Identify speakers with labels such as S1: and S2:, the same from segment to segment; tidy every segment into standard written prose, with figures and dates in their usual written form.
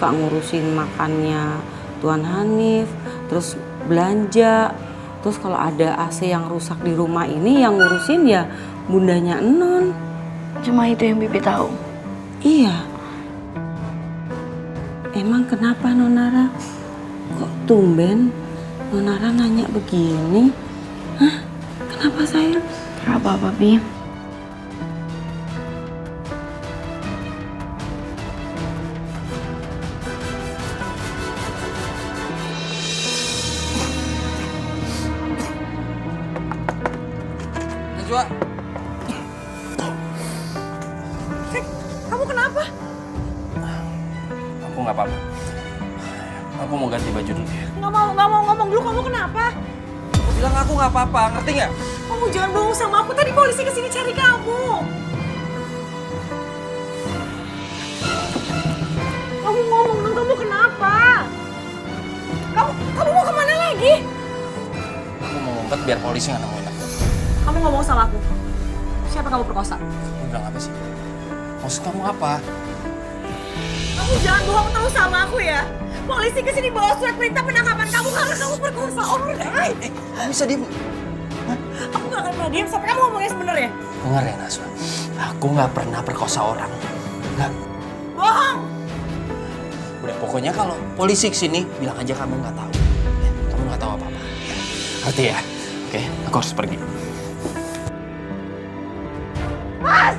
S1: suka ngurusin makannya Tuan Hanif, terus belanja. Terus kalau ada AC yang rusak di rumah ini yang ngurusin ya bundanya Enon.
S2: Cuma itu yang Bibi tahu.
S1: Iya. Emang kenapa Nonara? Kok tumben Nonara nanya begini? Hah? Kenapa sayang?
S2: Gak apa-apa, Bi.
S3: Najwa.
S4: Kamu kenapa?
S3: Aku nggak apa-apa. Aku mau ganti baju dulu ya.
S4: Nggak mau ngomong dulu, kamu kenapa?
S3: Aku bilang aku nggak apa-apa, ngerti nggak?
S4: Kamu jangan bohong sama aku, tadi polisi kesini cari kamu. Kamu ngomong dong, kamu kenapa? Kamu mau kemana lagi?
S3: Aku mau ngumpet biar polisi nggak nemuin aku.
S4: Kamu ngomong sama aku. Siapa kamu perkosa?
S3: Kamu bilang apa sih? Maksud kamu apa?
S4: Kamu jangan bohong terus sama aku ya. Polisi kesini bawa surat perintah penangkapan kamu karena kamu perkosa orang.
S3: Kamu bisa diem?
S4: Aku gak akan pernah diam sampai kamu ngomongnya sebenarnya.
S3: Dengar ya Najwa, aku nggak pernah perkosa orang. Nggak.
S4: Bohong.
S3: Udah pokoknya kalau polisi kesini bilang aja kamu nggak tahu. Ya, kamu nggak tahu apa-apa. Ya. Ngerti ya? Oke, aku harus pergi.
S4: Mas!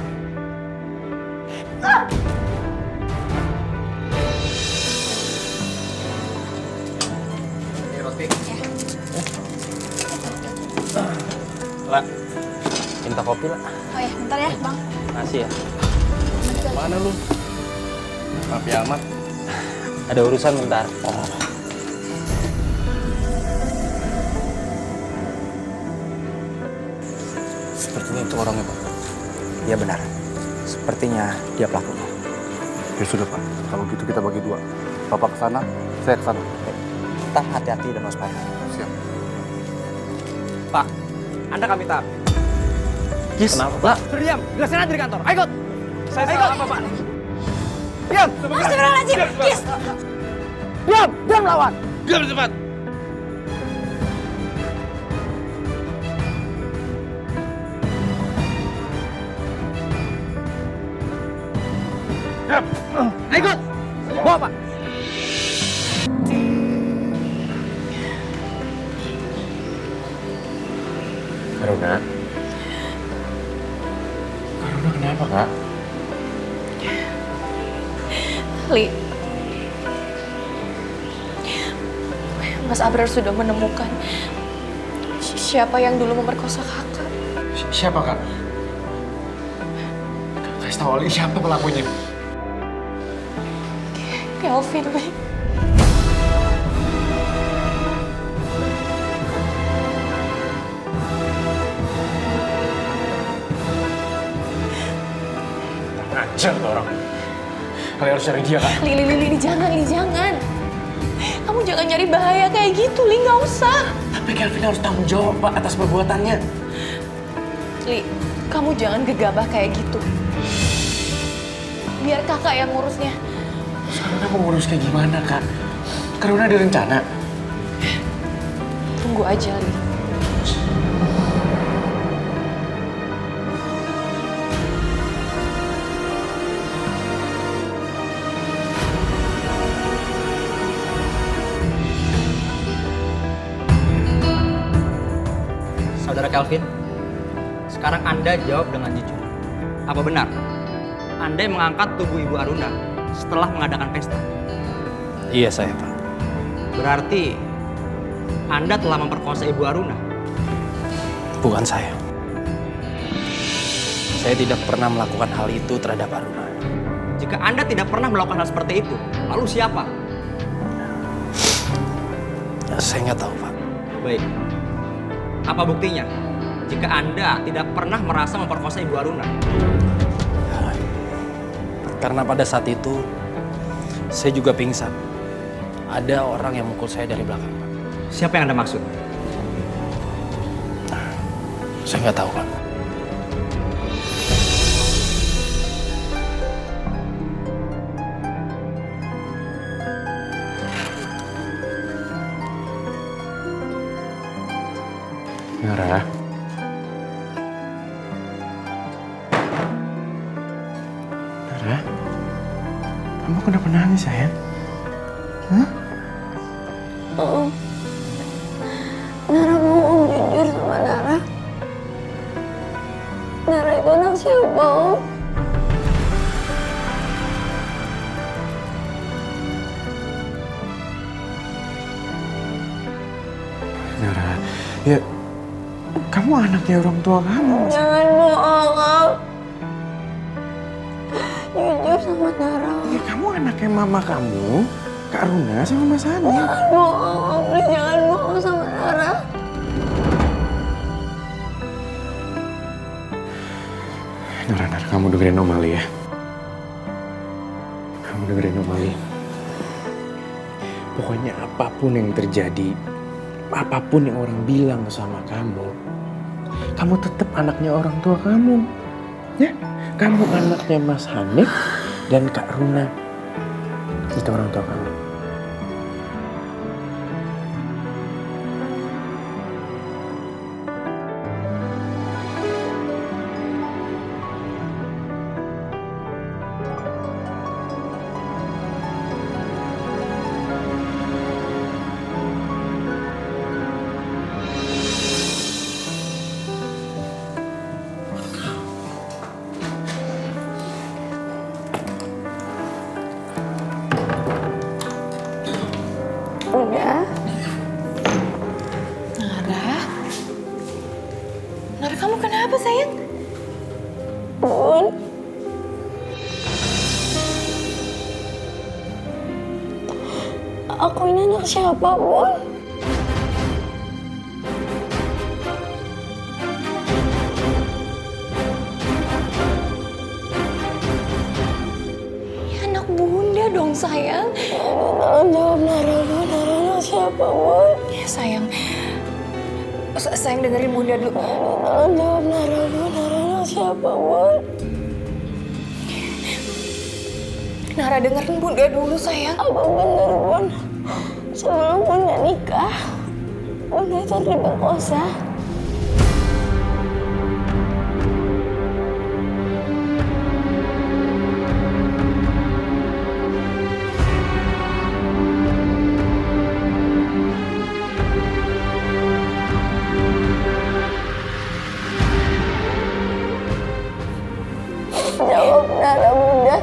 S3: Roti. Lah, minta kopi lah.
S2: Oh ya, bentar ya, Bang.
S3: Makasih ya.
S5: Mana lu? Rapi amat.
S3: Ada urusan bentar.
S5: Oh.
S3: Sepertinya itu orangnya, Pak. Iya benar. Sepertinya dia pelakunya.
S5: Ya sudah Pak, kalau gitu kita bagi dua. Bapak ke sana, saya ke sana.
S3: Tetap hati-hati dan waspada.
S5: Siap.
S6: Pak, Anda kami tahan.
S3: Yes.
S6: Kenapa, Pak? Berdiam, jelasin aja di kantor. Ayo ikut. Saya salah apa, Pak? Diam.
S4: Astagfirullahaladzim, Kis!
S6: Diam lawan.
S5: Diam cepat.
S6: Ayo ikut. Bawa, Pak.
S3: Karuna. Karuna kenapa, Kak?
S2: Li, Mas Abrar sudah menemukan siapa yang dulu memerkosa kakak.
S6: Siapa, Kak? Kasih tahu Ali siapa pelakunya.
S2: Kelvin, Li.
S6: Ngajar tuh orang. Kalian harus cari dia, Kak.
S2: Li, jangan. Kamu jangan nyari bahaya kayak gitu, Li, nggak usah.
S6: Tapi Kelvin harus tanggung jawab, Pak, atas perbuatannya.
S2: Li, kamu jangan gegabah kayak gitu. Biar kakak yang ngurusnya.
S6: Karuna mau ngurus kayak gimana, Kak? Karuna ada rencana.
S2: Tunggu aja, Li.
S7: Saudara Kelvin, sekarang Anda jawab dengan jujur. Apa benar Anda yang mengangkat tubuh Ibu Aruna setelah mengadakan pesta?
S3: Iya, saya, Pak.
S7: Berarti Anda telah memperkosa Ibu Aruna?
S3: Bukan saya. Saya tidak pernah melakukan hal itu terhadap Aruna.
S7: Jika Anda tidak pernah melakukan hal seperti itu, lalu siapa?
S3: Saya nggak tahu, Pak.
S7: Baik. Apa buktinya? Jika Anda tidak pernah merasa memperkosa Ibu Aruna?
S3: Karena pada saat itu, saya juga pingsan. Ada orang yang mukul saya dari belakang, Pak.
S7: Siapa yang Anda maksud?
S3: Saya nggak tahu, Pak. Nara. Nara. Kamu kenapa nangis, sayang? Hah?
S2: Nara mau Om jujur sama Nara. Nara itu anak siapa, Om?
S3: Nara, ya kamu anaknya orang tua kamu.
S2: Jangan bohong, Om. Jujur sama Nara.
S3: Ya kamu anaknya mama kamu, Kak Runa sama Mas Hanif.
S2: Jangan bohong, Om. Please, jangan bohong sama Nara.
S3: Nara, kamu dengerin Om Ali ya. Kamu dengerin Om Ali. Pokoknya apapun yang terjadi, apapun yang orang bilang sama kamu tetap anaknya orang tua kamu. Ya, kamu anaknya Mas Hanif dan Kak Runa. Itu orang tua kamu.
S2: Udah.
S4: Nara, kamu kenapa sayang?
S2: Bun. Aku ini anak siapa, Bun?
S4: Ya, anak bunda dong sayang.
S2: Tolong jawab Nara, Bun. Nara anak siapa, Bun?
S4: Ya sayang, sayang dengerin bunda dulu.
S2: Tolong jawab Nara, Bun. Nara anak siapa, Bun?
S4: Nara dengerin bunda dulu sayang.
S2: Apa bener, Bun? Sebelum Bunda nikah, Bunda itu diperkosa. Jawab Nara, Bunda.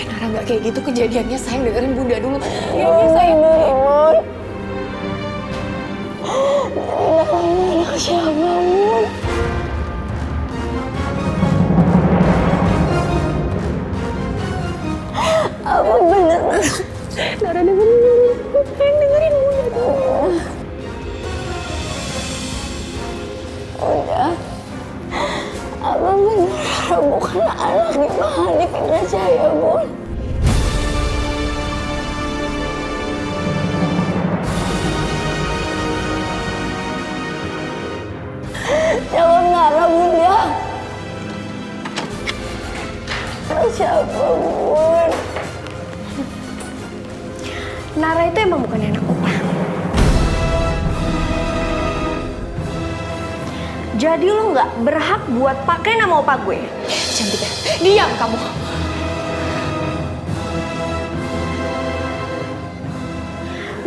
S4: Nara nggak kayak gitu kejadiannya sayang, dengerin bunda dulu.
S2: Jawab
S4: sayang.
S2: Bun. Nara ini anak siapa, Bun? Apa bener, Nara dengerin Bunda dulu. Udah. Apa bener Nara bukan anaknya Pak Hanif Indrajaya, Bun? Jawab Nara, Bunda. Siapa, Bun?
S8: Nara itu emang bukan anak opa. Jadi lo nggak berhak buat pakai nama opa gue.
S4: Cantika, diam kamu.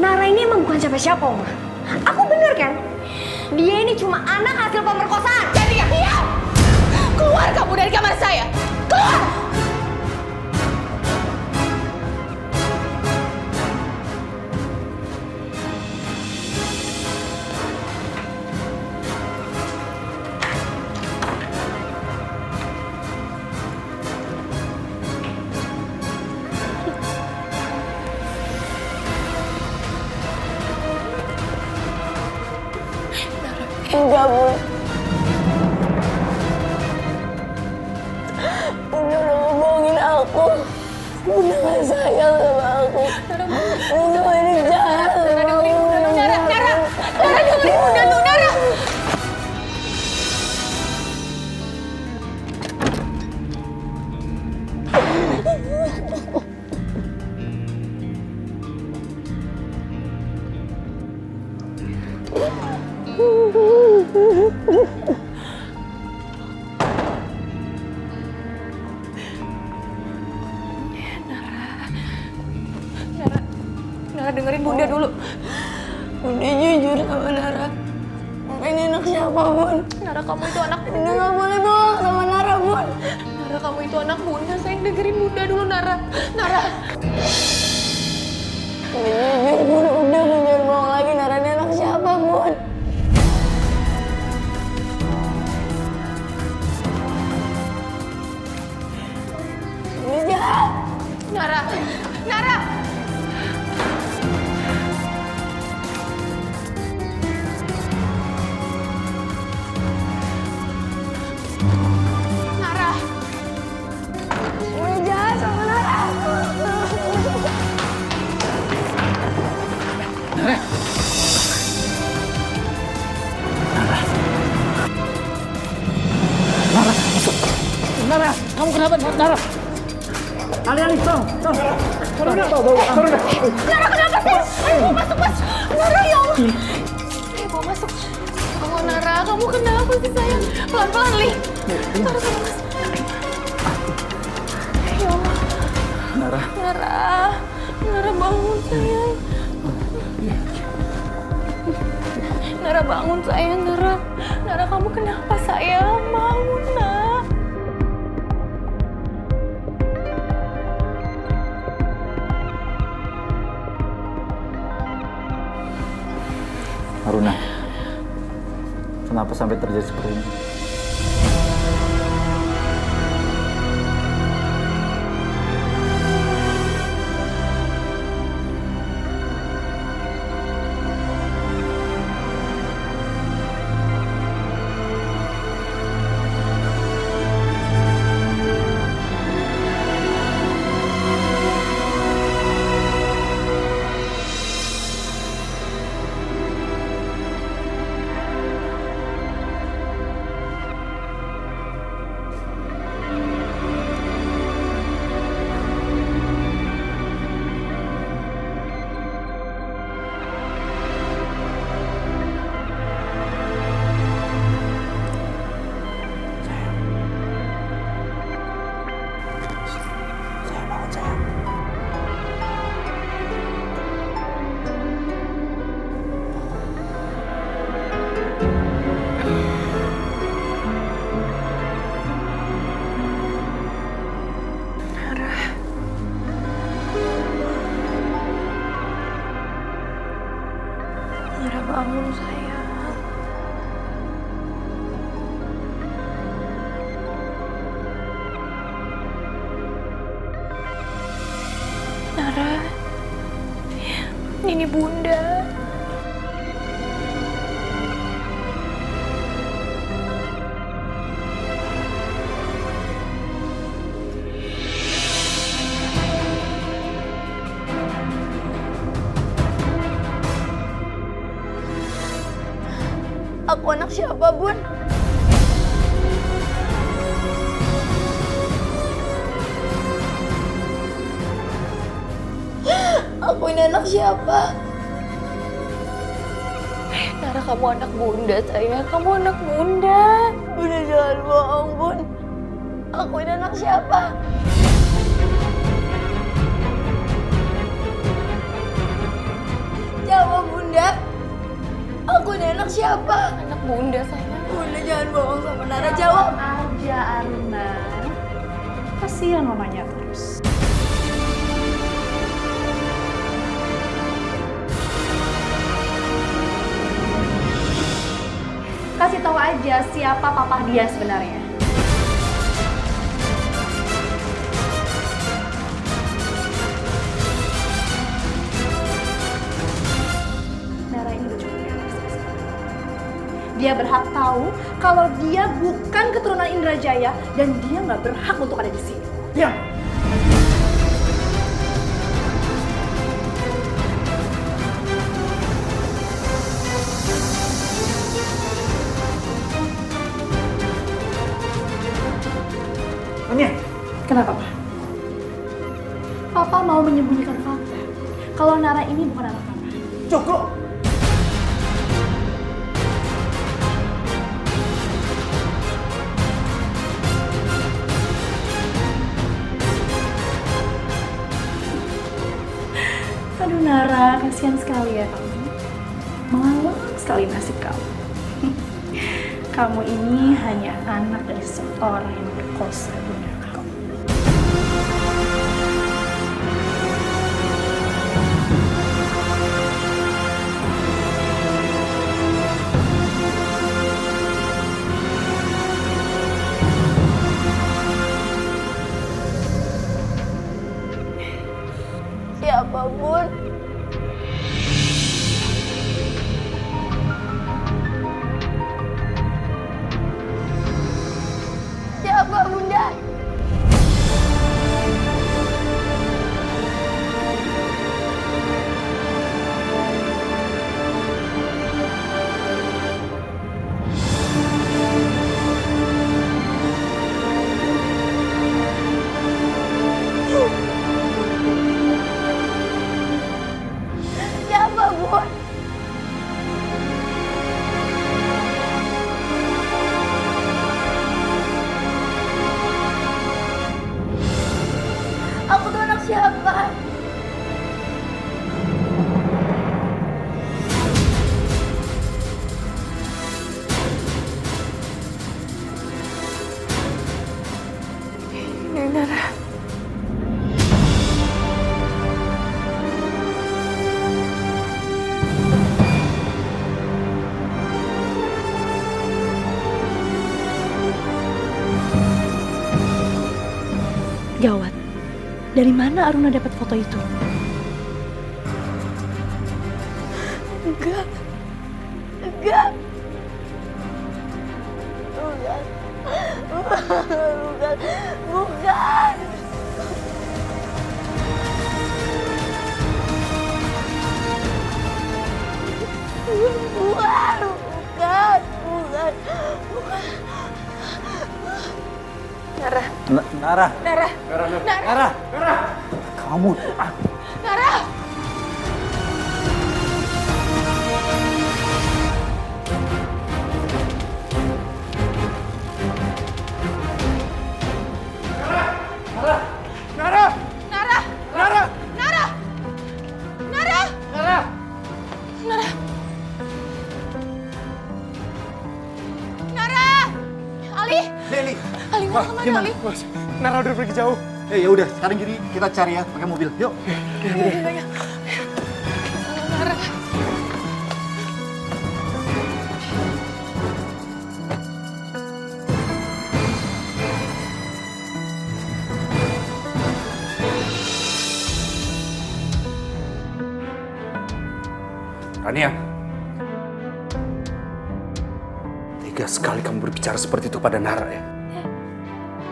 S8: Nara ini emang bukan siapa-siapa, Oma. Aku bener kan? Dia ini cuma anak hasil pemerkosaan.
S4: Cantika, diam! Keluar kamu dari kamar saya. Keluar!
S2: Enggak, Bun. Bunda udah ngebohongin aku. Bunda gak sayang sama aku. Bunda ini jahat sama aku.
S4: Nara dengerin bunda dulu, Nara.
S8: Nara dengerin Bunda dulu.
S2: Bunda jujur sama Nara. Ini anak siapa, Bun?
S8: Nara, kamu itu anak
S2: Bunda gak boleh bohong sama Nara, Bun.
S8: Nara, kamu itu anak Bunda. Sayang, dengerin Bunda dulu, Nara. Nara.
S2: Bunda jujur, Bun. Udah, Bun. Jangan bohong lagi. Nara ini anak siapa, Bun? Bunda jahat.
S8: Nara. Nara. Nara.
S2: Bunda jahat sama Nara.
S6: Nara, kamu kenapa, Nara? Ali, tolong. Turun dah.
S8: Nara, kenapa sih? Ayo, bawa masuk, Mas. Nara, ya Allah. Ayo, bawa masuk. Oh, Nara, kamu kenapa sih, sayang? Pelan-pelan, Li. Nara, sama Mas. Ya Allah.
S6: Nara.
S8: Nara, bangun, sayang. Nara, bangun, sayang. Nara, kamu kenapa, sayang? Bangun, Nak.
S9: Aruna, kenapa sampai terjadi seperti ini?
S8: Nara, bangun, sayang. Nara, ini Bunda.
S2: Aku anak siapa, Bun? Aku ini anak siapa?
S8: Nara, kamu anak Bunda, sayang. Kamu anak Bunda.
S2: Bunda jangan bohong, Bun. Aku ini anak siapa? Jawab, Bunda. Aku ini anak siapa?
S8: Anak Bunda, sayang.
S2: Bunda jangan bohong sama Nara. Jawab.
S10: Aja, Aruna. Kasihan mamanya terus. Kasih tahu aja siapa papa dia sebenarnya. Nara ini udah cukup realistis. Dia berhak tahu kalau dia bukan keturunan Indrajaya dan dia nggak berhak untuk ada di sini.
S6: Diam. Anya,
S10: Kenapa, Pak? Papa mau menyembunyikan fakta kalau Nara ini bukan anak Papa.
S6: cukup.
S10: Aduh Nara, kasihan sekali ya kamu. Malang sekali nasib kamu. Kamu ini hanya anak dari seorang yang berkosa bunda kamu.
S2: Siapapun siapa bunda? Siapapun aku tuh anak siapa?
S8: Nara.
S10: Gawat. Dari mana Aruna dapat foto itu?
S2: Enggak. Enggak. Bukan. Bukan. Bukan. Bukan. Bukan. Bukan. Bukan.
S8: Nara.
S9: Nara.
S8: Nara.
S9: Nara. Kamu.
S8: Nara.
S6: Nara!
S8: Nara.
S6: Nara!
S8: Nara. Nara.
S6: Nara!
S8: Nara. Nara. Ali.
S6: Deli!
S8: Ali, Nara kemana Ali?
S6: Nara udah pergi jauh.
S5: Ya udah, sekarang gini kita cari ya pakai mobil. Yuk.
S8: Nara.
S5: Rania. Tega sekali kamu berbicara seperti itu pada Nara ya.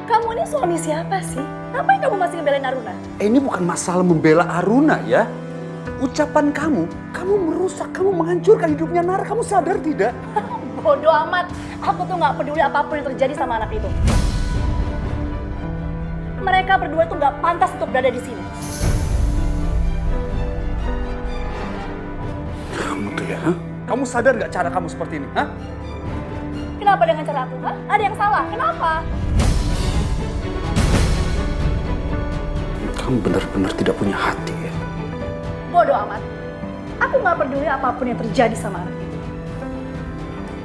S10: Kamu ini suami siapa sih? Ngapain kamu masih ngebelain Aruna?
S5: Ini bukan masalah membela Aruna ya. Ucapan kamu merusak, kamu menghancurkan hidupnya Nara. Kamu sadar tidak?
S10: Bodoh amat. Aku tuh nggak peduli apapun yang terjadi sama anak itu. Mereka berdua tuh nggak pantas untuk berada di sini.
S5: Kamu tuh ya, kamu sadar nggak cara kamu seperti ini? Hah?
S10: Kenapa dengan cara aku? Hah? Ada yang salah? Kenapa?
S5: Kamu benar-benar tidak punya hati ya.
S10: Bodoh amat. Aku nggak peduli apapun yang terjadi sama anak itu.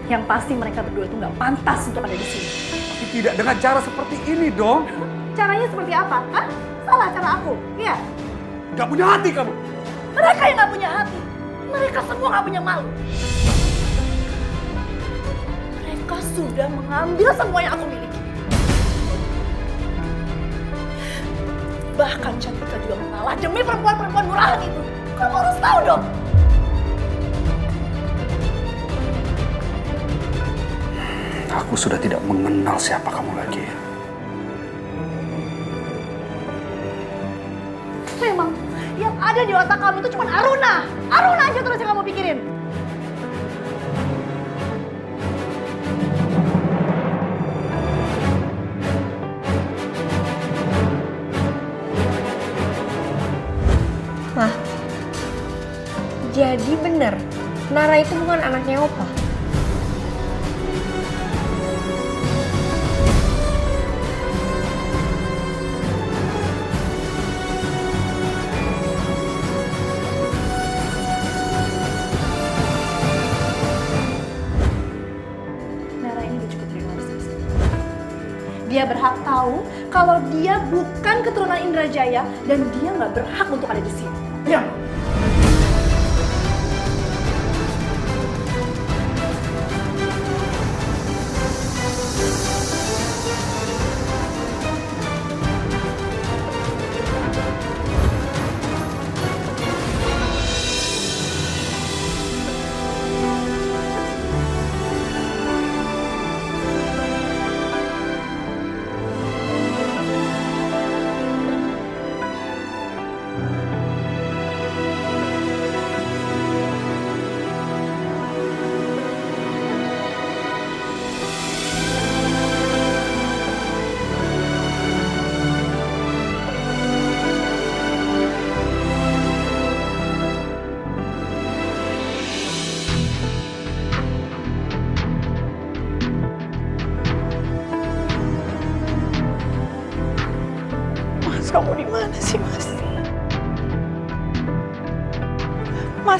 S10: Yang pasti mereka berdua itu nggak pantas untuk ada di sini.
S5: Tapi tidak dengan cara seperti ini dong.
S10: Caranya seperti apa? Hah? Salah cara aku? Iya.
S5: Gak punya hati kamu.
S10: Mereka yang nggak punya hati. Mereka semua nggak punya malu. Mereka sudah mengambil semua yang aku miliki. Bahkan Cantika juga mengalah demi perempuan-perempuan murahan itu. Kamu harus tahu dong.
S5: Aku sudah tidak mengenal siapa kamu lagi ya.
S10: Memang yang ada di otak kamu itu cuma Aruna. Aruna aja terus yang kamu pikirin.
S8: Mah, jadi bener, Nara itu bukan anaknya Opa.
S10: tidak berhak tahu kalau dia bukan keturunan Indrajaya dan dia nggak berhak untuk ada di sini.
S3: Diam.
S4: Mas, kamu di mana sih, Mas?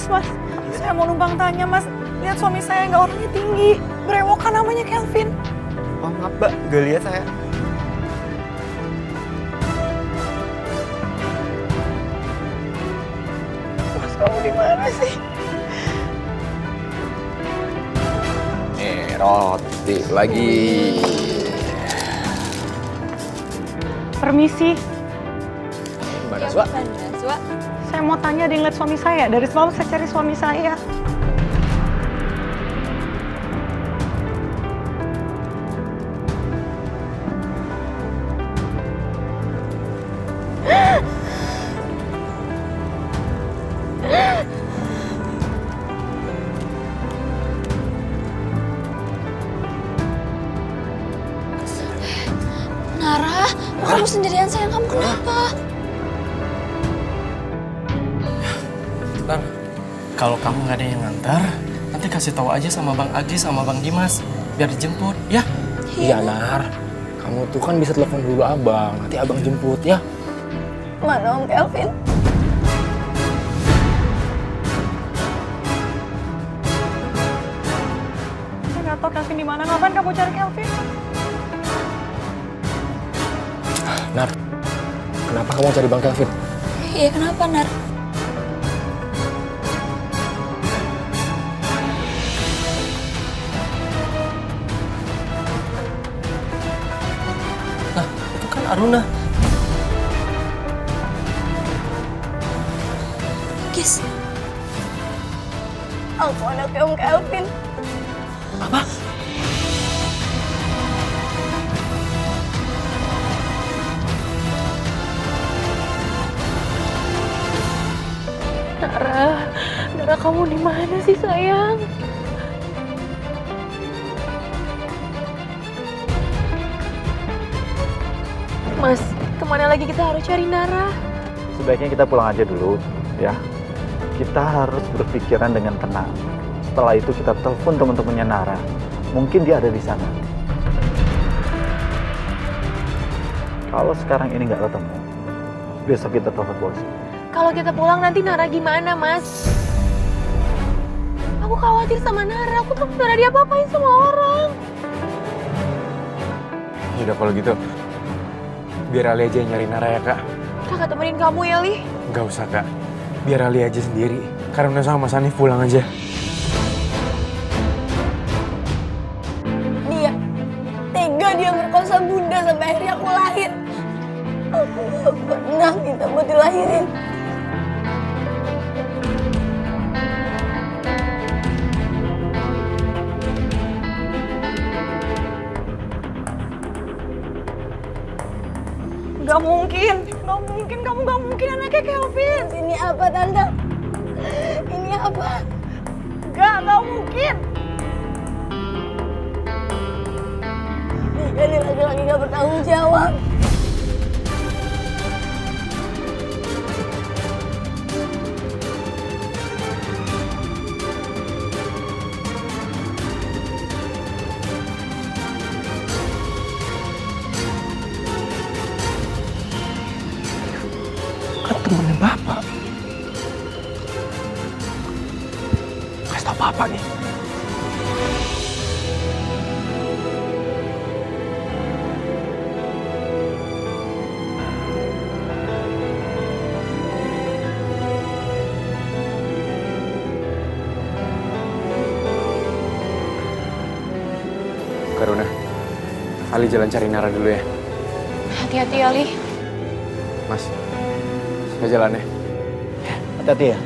S4: Mas, saya mau numpang tanya, Mas. Lihat suami saya nggak orangnya tinggi, berewokan namanya Kelvin.
S6: Oh, maaf, Mbak. Gak lihat saya.
S4: Mas, kamu di mana sih?
S3: Roti lagi.
S4: Permisi,
S3: Mbak Najwa.
S4: saya mau tanya ada yang lihat suami saya. Dari semalam saya cari suami saya.
S8: Nara, kamu sendirian sayang, kamu kenapa?
S6: Nar, kalau kamu nggak ada yang ngantar, nanti kasih tahu aja sama Bang Agis sama Bang Dimas, biar dijemput, ya?
S3: Iya, Nar. Kamu tuh kan bisa telepon dulu abang, nanti abang jemput ya.
S2: Mana Om Kelvin?
S4: Saya nggak tahu Kelvin di mana. Ngapain kamu cari Kelvin?
S3: Nar, kenapa kamu cari Bang Kelvin?
S8: Iya, kenapa, Nar?
S6: Nah, itu kan Aruna.
S8: Gis,
S2: Aku anaknya Om Kelvin.
S6: Apa?
S4: Nara, kamu di mana sih, sayang? Mas, kemana lagi kita harus cari Nara?
S9: Sebaiknya kita pulang aja dulu, ya. Kita harus berpikiran dengan tenang. Setelah itu kita telepon teman-temannya Nara. Mungkin dia ada di sana. Kalau sekarang ini nggak ketemu, besok kita telepon polisi.
S8: Kalau kita pulang nanti Nara gimana, Mas? Aku khawatir sama Nara. Aku takut Nara diapa-apain sama orang.
S3: Yaudah kalau gitu, biar Ali aja yang nyari Nara ya, Kak.
S8: Kakak temenin kamu ya, Li.
S3: Nggak usah, Kak. Biar Ali aja sendiri. Karena sama Mas Hanif pulang aja.
S2: Dia tega, dia merkosa Bunda sampai akhirnya aku lahir. Aku gak pernah minta buat dilahirin.
S4: Gak mungkin, kamu gak mungkin anaknya Kelvin.
S2: Ini apa, Tante? Ini apa?
S4: Gak mungkin.
S2: Dia nih laki-laki gak bertanggung jawab.
S3: Kan temennya Bapak. Kasih tau Bapak nih. Karuna, Ali jalan cari Nara dulu ya.
S8: Hati-hati Ali.
S3: Mas, saya jalan ya.
S9: Hati-hati ya.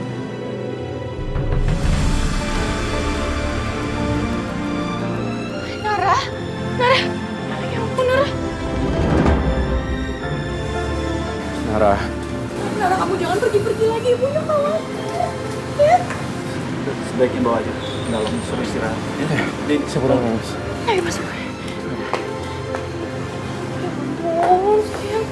S8: Nara, Nara, ya ampun Nara.
S3: Nara,
S8: Nara kamu jangan pergi-pergi lagi, ibunya khawatir.
S9: Sebaiknya bawa aja ke dalam, suruh istirahat.
S3: saya pulang ya, Mas.
S8: Ayo masuk. Ya ampun, sayang.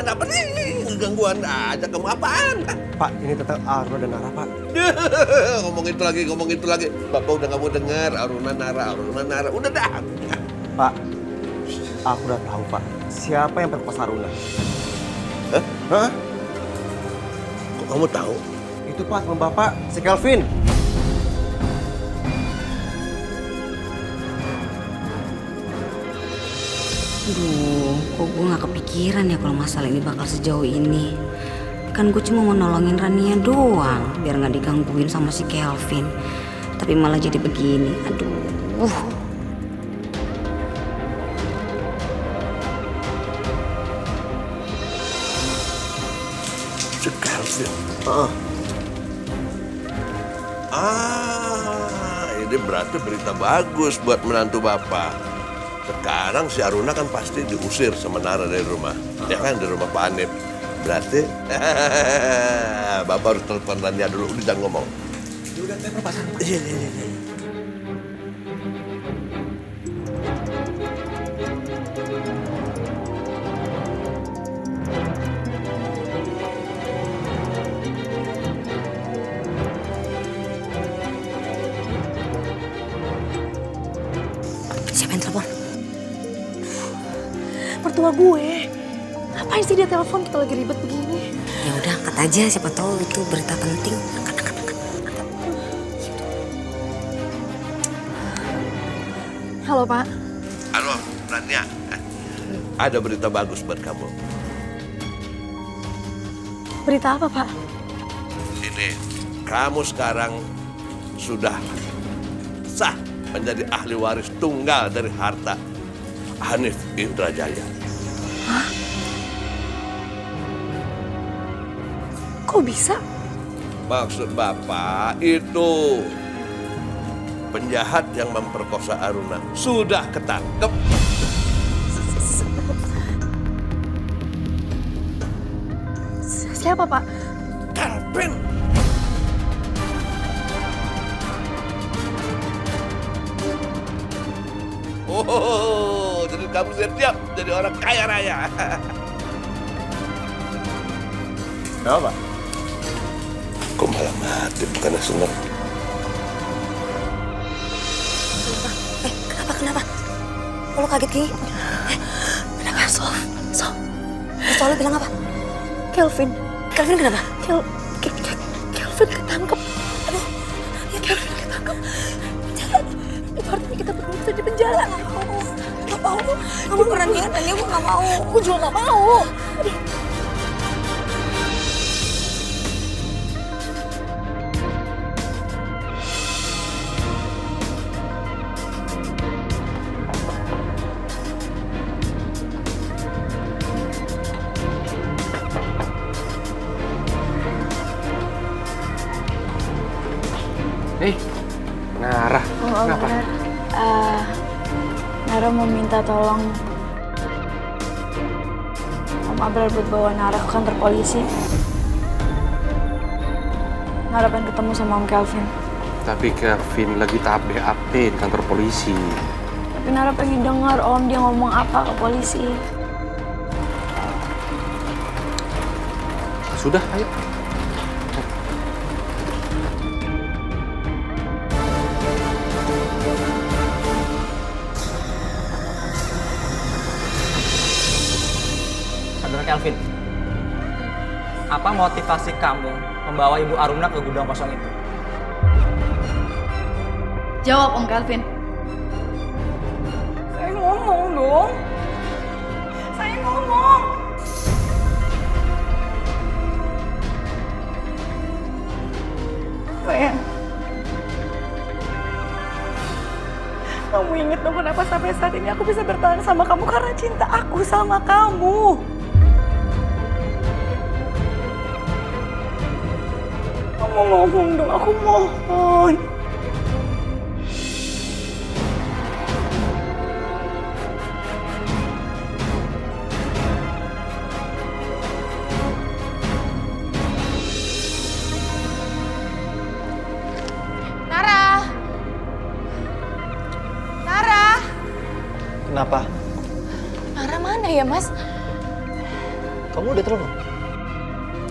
S11: Apa nih? Gangguan aja kamu apaan?
S12: Pak, ini tentang Aruna dan Nara, Pak.
S11: ngomong itu lagi. Bapak udah nggak mau dengar Aruna Nara. Udah dah.
S12: Pak, aku udah tahu, Pak. Siapa yang perkosa Aruna?
S11: Hah? Kok kamu tahu?
S12: Itu Pak, teman Bapak, si Kelvin.
S1: Aduh, kok gue gak kepikiran ya kalau masalah ini bakal sejauh ini. Kan gue cuma mau nolongin Rania doang, biar gak digangguin sama si Kelvin. Tapi malah jadi begini, aduh.
S11: Si Kelvin. Ini berarti berita bagus buat menantu Bapak. Sekarang si Aruna kan pasti diusir sama Nara dari rumah. Ya kan, dari rumah Pak Hanif. Berarti Bapak harus telepon Rania dulu. Udah jangan ngomong.
S12: Udah telepon Pak Sarno.
S11: Iya.
S1: Siapa yang telepon?
S10: Mertua gue. Ngapain sih dia telepon, kita lagi ribet begini?
S1: Ya udah, angkat aja, siapa tahu itu berita penting. Angkat.
S10: Halo, Pak.
S11: Halo, Rania. Ada berita bagus buat kamu.
S10: Berita apa, Pak?
S11: Ini, kamu sekarang sudah sah menjadi ahli waris tunggal dari harta Hanif Indrajaya.
S10: Hah? Kok bisa?
S11: Maksud Bapak itu penjahat yang memperkosa Aruna sudah ketangkep.
S10: Siapa, Pak?
S11: Kelvin. Oh, jadi kamu siap jadi orang kaya raya.
S12: Kenapa, Pak?
S11: Kok malah mati, bukannya seneng?
S1: Kenapa? Kok lo kaget gini? Kenapa? Soalnya bilang apa?
S10: Kelvin kenapa?
S2: Kelvin ketangkep. Aduh, ya Kelvin ketangkep. Penjara. Itu artinya kita berdua bisa di penjara. Gak mau. Kamu Rania, gue gak mau. Gue juga gak mau.
S3: Nara, kenapa?
S10: Nara mau minta tolong Om Abrar buat bawa Nara ke kantor polisi. Nara pengen ketemu sama Om Kelvin.
S3: Tapi Kelvin lagi tahap BAP di kantor polisi.
S10: Tapi Nara pengen dengar Om dia ngomong apa ke polisi.
S3: Sudah, ayo.
S7: Saudara Kelvin, apa motivasi kamu membawa Ibu Aruna ke gudang kosong itu?
S10: Jawab Om Kelvin.
S4: Saya ngomong dong. Sayang ngomong. Sayang. Kamu inget dong kenapa sampai saat ini aku bisa bertahan sama kamu karena cinta aku sama kamu. Kamu ngomong dong, aku mohon.
S8: Nara! Nara!
S9: Kenapa?
S8: Nara mana ya, Mas?
S9: Kamu udah telepon?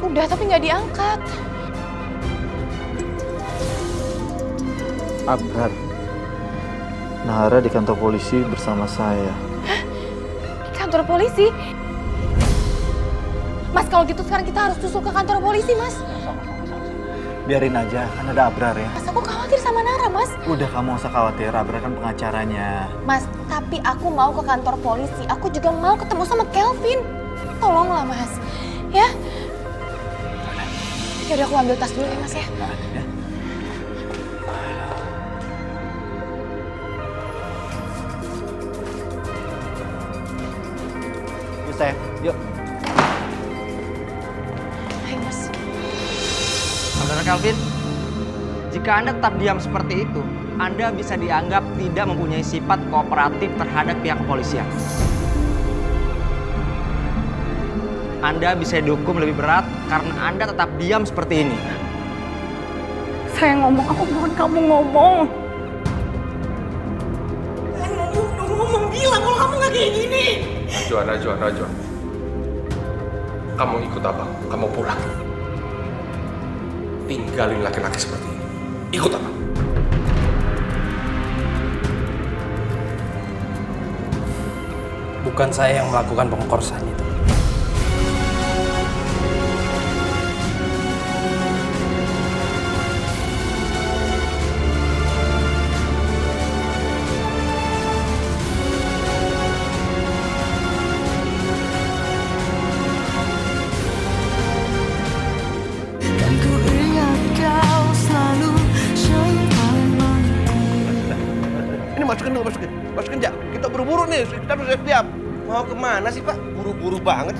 S8: Udah, tapi nggak diangkat.
S9: Abrar. Nara di kantor polisi bersama saya.
S8: Di kantor polisi? Mas, kalau gitu sekarang kita harus susul ke kantor polisi, Mas.
S9: Biarin aja, kan ada Abrar ya.
S8: Mas, aku khawatir sama Nara, Mas.
S9: Udah, kamu gak usah khawatir, Abrar kan pengacaranya.
S8: Mas, tapi aku mau ke kantor polisi. Aku juga mau ketemu sama Kelvin. Tolonglah, Mas. Ya? Yaudah, aku ambil tas dulu ya, Mas ya.
S9: Yuk, sayang. Yuk.
S8: Ayo, Mas.
S7: Saudara Kelvin, jika Anda tetap diam seperti itu, Anda bisa dianggap tidak mempunyai sifat kooperatif terhadap pihak kepolisian. Anda bisa dihukum lebih berat karena Anda tetap diam seperti ini.
S4: Sayang ngomong, aku mohon kamu ngomong. Ngomong bilang kalau kamu nggak kayak gini.
S11: Najwa. Kamu ikut abang, kamu pulang. Tinggalin laki-laki seperti ini. Ikut abang.
S6: Bukan saya yang melakukan pengkorsan itu.
S11: Ini masukin Jak. Kita buru-buru nih, kita harus siap. Mau kemana sih Pak? Buru-buru banget.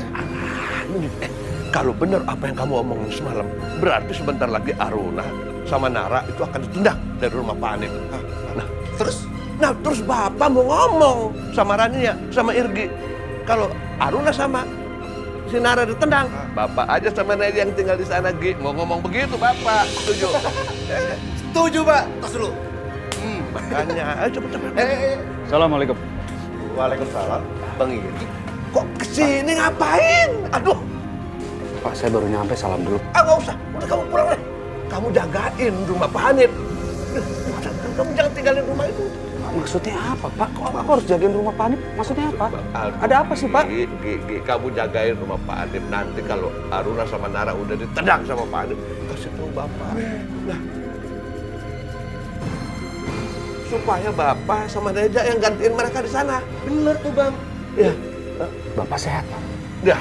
S11: Kalau benar apa yang kamu omongin semalam, berarti sebentar lagi Aruna sama Nara itu akan ditendang dari rumah Pak Anip. Nah terus Bapak mau ngomong sama Rania, sama Irgi. Kalau Aruna sama si Nara ditendang, Bapak aja sama Nedi yang tinggal di sana, Gi. Mau ngomong begitu Bapak, setuju?
S12: Setuju, Pak. Tas dulu.
S11: Makanya, ayo cepet-cepet.
S9: Assalamualaikum.
S12: Waalaikumsalam.
S11: Bang Irgi, kok kesini ngapain? Aduh.
S5: Pak, saya baru nyampe, salam dulu.
S11: Nggak usah, udah kamu pulang deh. Kamu jagain rumah Pak Hanif. Kamu jangan tinggalin rumah itu.
S5: Maksudnya apa, Pak? Kok aku harus jagain rumah Pak Hanif? Maksudnya apa? Ada apa sih, Pak?
S11: Gi, kamu jagain rumah Pak Hanif. Nanti kalau Aruna sama Nara udah ditendang sama Pak Hanif, kasih tahu Bapak. Nah, supaya Bapak sama Reja yang gantiin mereka di sana. Bener tuh, Bang. Ya.
S5: Bapak sehat, Pak?
S11: Ya.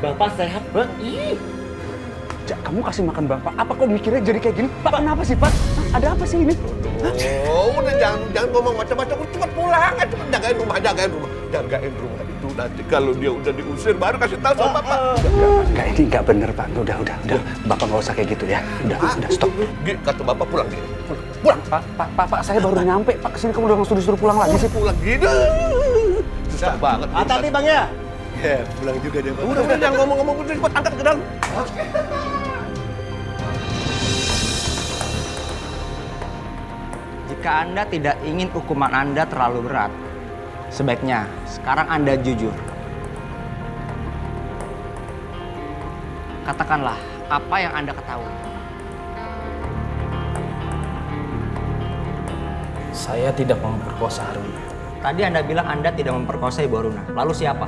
S5: Bapak sehat, Pak? Ih. Jak, kamu kasih makan Bapak. Apa kok mikirnya jadi kayak gini? Pak, kenapa sih, Pak? Ada apa sih ini?
S11: Oh, udah jangan ngomong macam-macam. Cepat pulang, cepet jagain rumah. Jagain rumah itu nanti kalau dia udah diusir baru kasih tahu sama Bapak.
S5: Enggak, ini enggak bener, Pak. Udah. Bapak nggak usah kayak gitu ya. Udah, stop.
S11: Gi, kata Bapak pulang, Gi. Pulang.
S5: Pak, saya baru nyampe. Pak, kesini kamu udah langsung disuruh pulang lagi sih.
S11: Pulang gitu. Susah banget.
S12: Hati-hati, Bang ya. Ya, pulang juga dia, Bang.
S11: Udah, jangan ngomong-ngomong, udah cepat angkat ke dalam.
S7: Jika Anda tidak ingin hukuman Anda terlalu berat, sebaiknya sekarang Anda jujur. Katakanlah apa yang Anda ketahui.
S6: Saya tidak memperkosa Aruna.
S7: Tadi Anda bilang Anda tidak memperkosa Ibu Aruna. Lalu siapa?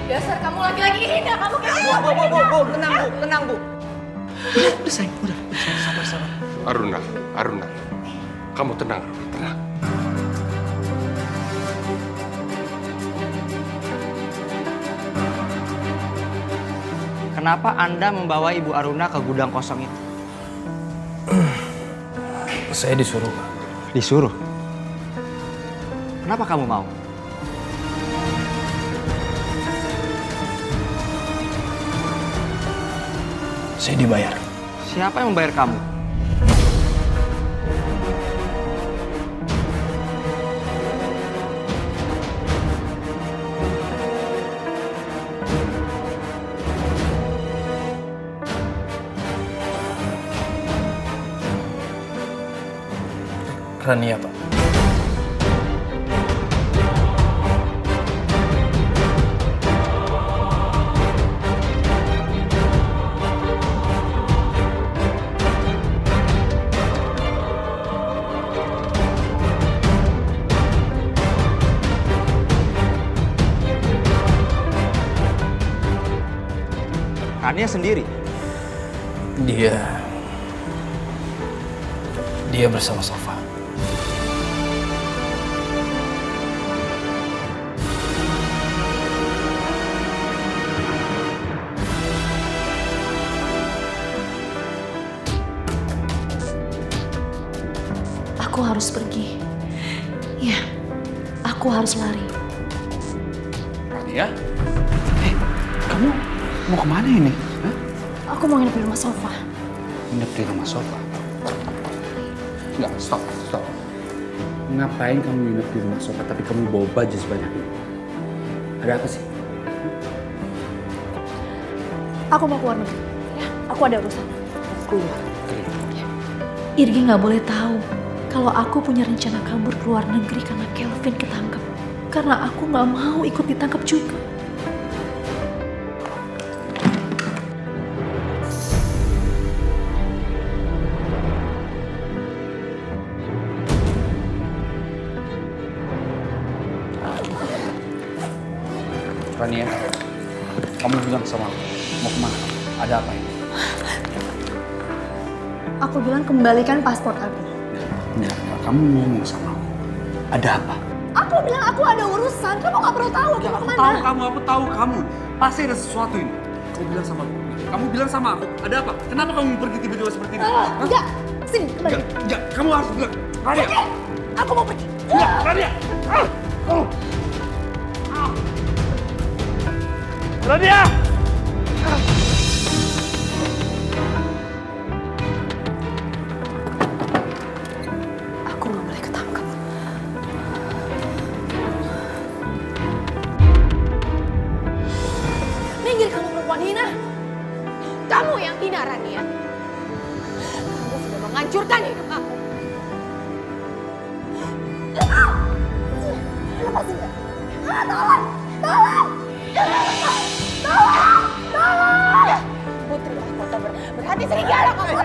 S8: Dasar kamu laki-laki hina, kamu kayak
S7: Bu, tenang Bu.
S6: Udah sayang, udah. Sabar.
S11: Aruna, Aruna. Kamu tenang, Aruna, tenang.
S7: Kenapa Anda membawa Ibu Aruna ke gudang kosong itu?
S6: Saya disuruh, Pak.
S7: Disuruh? Kenapa kamu mau?
S6: Saya dibayar.
S7: Siapa yang membayar kamu?
S6: Rania, Pak.
S7: Rania sendiri?
S6: Dia bersama Sofa.
S10: Aku harus pergi. Ya, aku harus lari.
S5: Rania? Kamu mau kemana ini? Hah?
S10: Aku mau nginep di rumah Sofa.
S5: Nginep di rumah Sofa? Enggak, stop. Ngapain kamu nginep di rumah Sofa tapi kamu bawa baju sebanyak ini? Ada apa sih?
S10: Aku mau keluar negeri. Ya, aku ada urusan. Keluar. Ya. Irgi nggak boleh tahu kalau aku punya rencana kabur ke luar negeri karena Kelvin ketangkep. Karena aku nggak mau ikut ditangkap juga.
S5: Rania, kamu bilang sama aku, mau kemana? Ada apa ini?
S10: Aku bilang kembalikan paspor aku.
S5: Enggak, kamu ngomong sama aku. Ada apa?
S10: Aku bilang aku ada urusan. Kamu nggak perlu tahu aku mau kemana.
S5: Aku tahu kamu. Pasti ada sesuatu ini. Kamu bilang sama aku. Kamu bilang sama aku, ada apa? Kenapa kamu pergi tiba-tiba seperti ini?
S10: Enggak, sini kembali.
S5: Enggak, kamu harus bilang. Rania!
S10: Aku mau pergi.
S5: Enggak, Rania! Rania!
S10: Aku nggak boleh ketangkap.
S8: Minggir kamu perempuan hina. Kamu yang hina, Rania. Kamu sudah menghancurkan hidup aku.
S10: Lepasin nggak? Tolong! Tolong! Tolong!
S8: Putri mahkota berhati serigala kamu.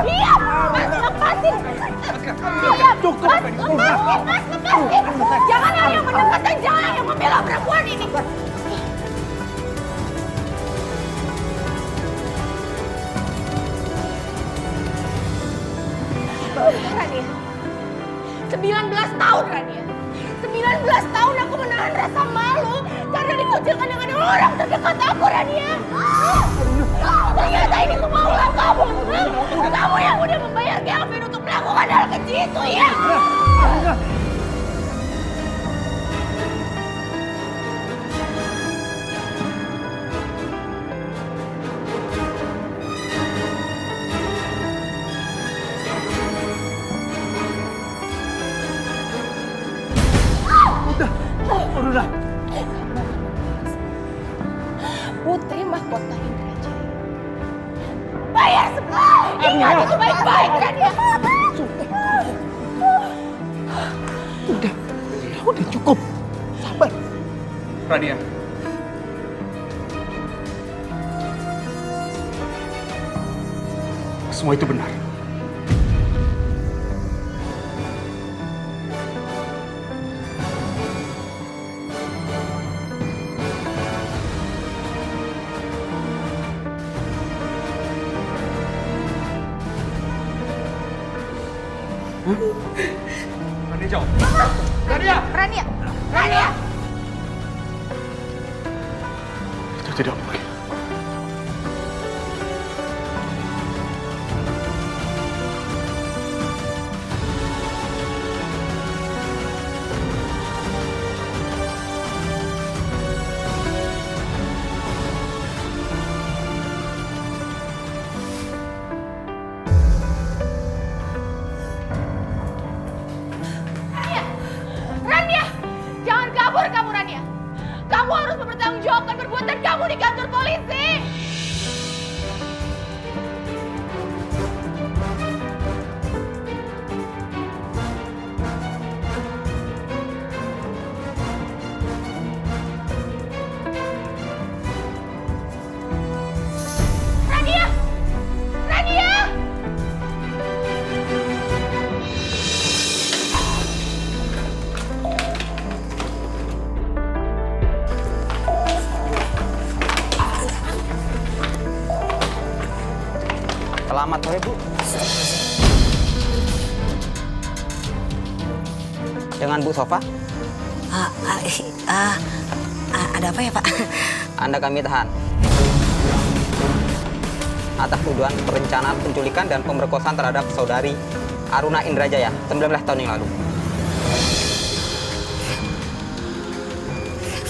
S8: Diam! Mas, lepasin! Diam!
S5: Cukup!
S8: Mas, lepasin! Jangan ada yang mendekat dan jangan ada yang membela perempuan ini. Rania, 19 tahun Rania. 19 tahun aku menahan rasa malu karena dikucilkan dengan orang terdekat aku, Rania. Ternyata ini semua ulah kamu. Kamu yang udah membayar Kelvin untuk melakukan hal kecil itu, ya?
S5: Udah.
S8: Putri mahkota Indrajaya. Bayar semua. Ingat itu baik-baik, Rania.
S5: Udah cukup. Sabar. Rania. Semua itu benar. Rania, jauh.
S8: Rania!
S3: Itu tidak mungkin.
S8: Rania! Jangan kabur kamu, Rania! Kamu harus mempertanggungjawabkan perbuatan kamu di kantor polisi! Rania! Rania!
S7: Selamat sore, Bu. Dengan Bu Sofa,
S1: Ada apa ya, Pak?
S7: Anda kami tahan atas tuduhan perencanaan penculikan dan pemerkosaan terhadap saudari Aruna Indrajaya 19 tahun yang lalu.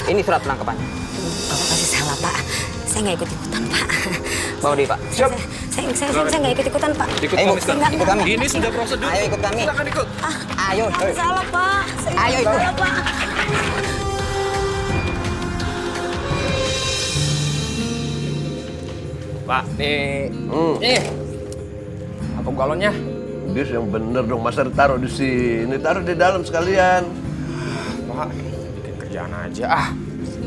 S7: Ini surat penangkapannya.
S1: Bapak pasti salah, Pak. Saya nggak ikut-ikutan, Pak.
S7: Bawa dia, Pak.
S1: Siap. Saya nggak ikut-ikutan, Pak.
S5: Ikut
S7: Ayo,
S5: kami sekarang.
S7: ikut kami.
S5: Ini sudah prosedur.
S7: Ayo ikut kami.
S5: Silakan ikut.
S7: Ayo.
S1: Salah, Pak.
S7: Ayo ikut.
S1: Salah, Pak.
S6: Pak, nih. Nih. Atau galonnya.
S11: Bis yang bener dong, masa ditaruh di sini, taruh di dalam sekalian.
S6: Pak, bikin kerjaan aja.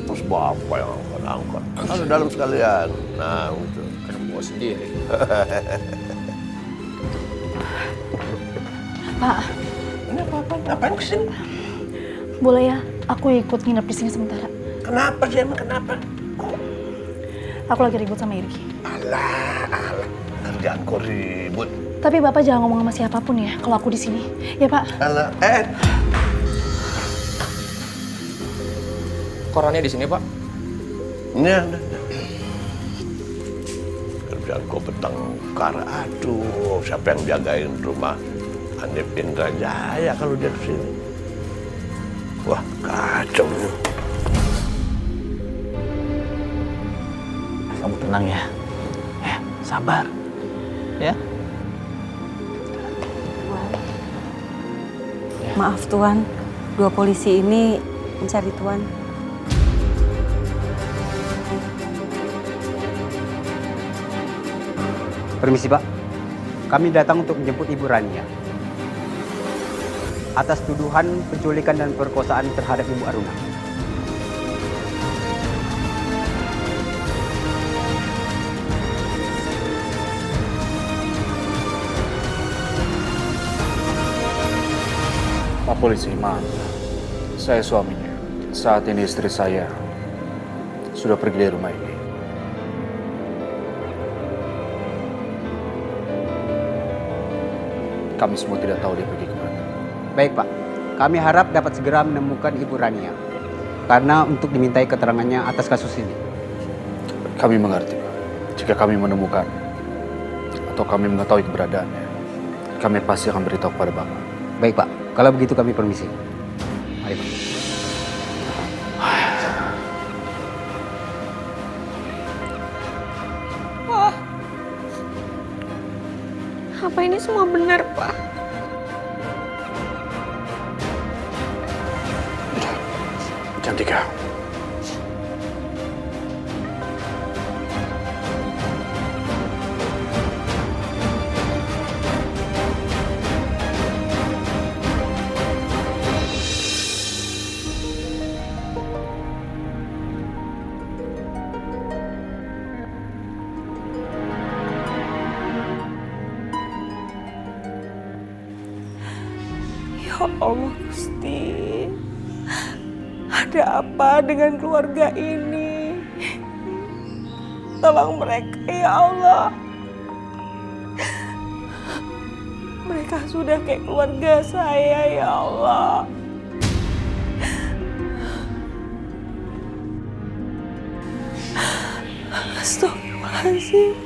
S11: Terus bapak yang angkat, taruh di dalam sekalian. Nah, gitu.
S6: Kan bawa sendiri.
S10: Pak,
S11: Ini apa-apa? Ngapain kesini?
S10: boleh ya aku ikut nginep di sini sementara?
S11: Kenapa sih emang kenapa?
S10: Aku lagi ribut sama Irgi.
S11: Alah, kerjaan kok ribut.
S10: Tapi Bapak jangan ngomong sama siapapun ya kalau aku di sini. Ya, Pak.
S11: Alah,
S6: Korannya di sini, Pak.
S11: Ini ada. Kerjaan kok bertengkar. Aduh, siapa yang jagain rumah Hanif Indrajaya kalau dia kesini? Wah, kacau nih.
S9: Kamu tenang ya. Sabar. Ya.
S13: Maaf Tuan, dua polisi ini mencari Tuan.
S14: Permisi Pak, kami datang untuk menjemput Ibu Rania atas tuduhan penculikan dan perkosaan terhadap Ibu Aruna.
S9: Pak Polisi, maaf. Saya suaminya. Saat ini istri saya sudah pergi dari rumah ini. Kami semua tidak tahu dia pergi kemana.
S14: Baik Pak, kami harap dapat segera menemukan Ibu Rania karena untuk dimintai keterangannya atas kasus ini.
S9: Kami mengerti, Pak. Jika kami menemukan atau kami mengetahui keberadaannya, kami pasti akan beritahu kepada Bapak.
S14: Baik Pak, kalau begitu kami permisi. Mari Pak.
S2: Pak, apa ini semua benar, Pak?
S9: Cantika.
S4: Ya Allah Gusti, ada apa dengan keluarga ini? Tolong mereka ya Allah. Mereka mereka sudah kayak keluarga saya, ya Allah. Astagfirullahaladzim.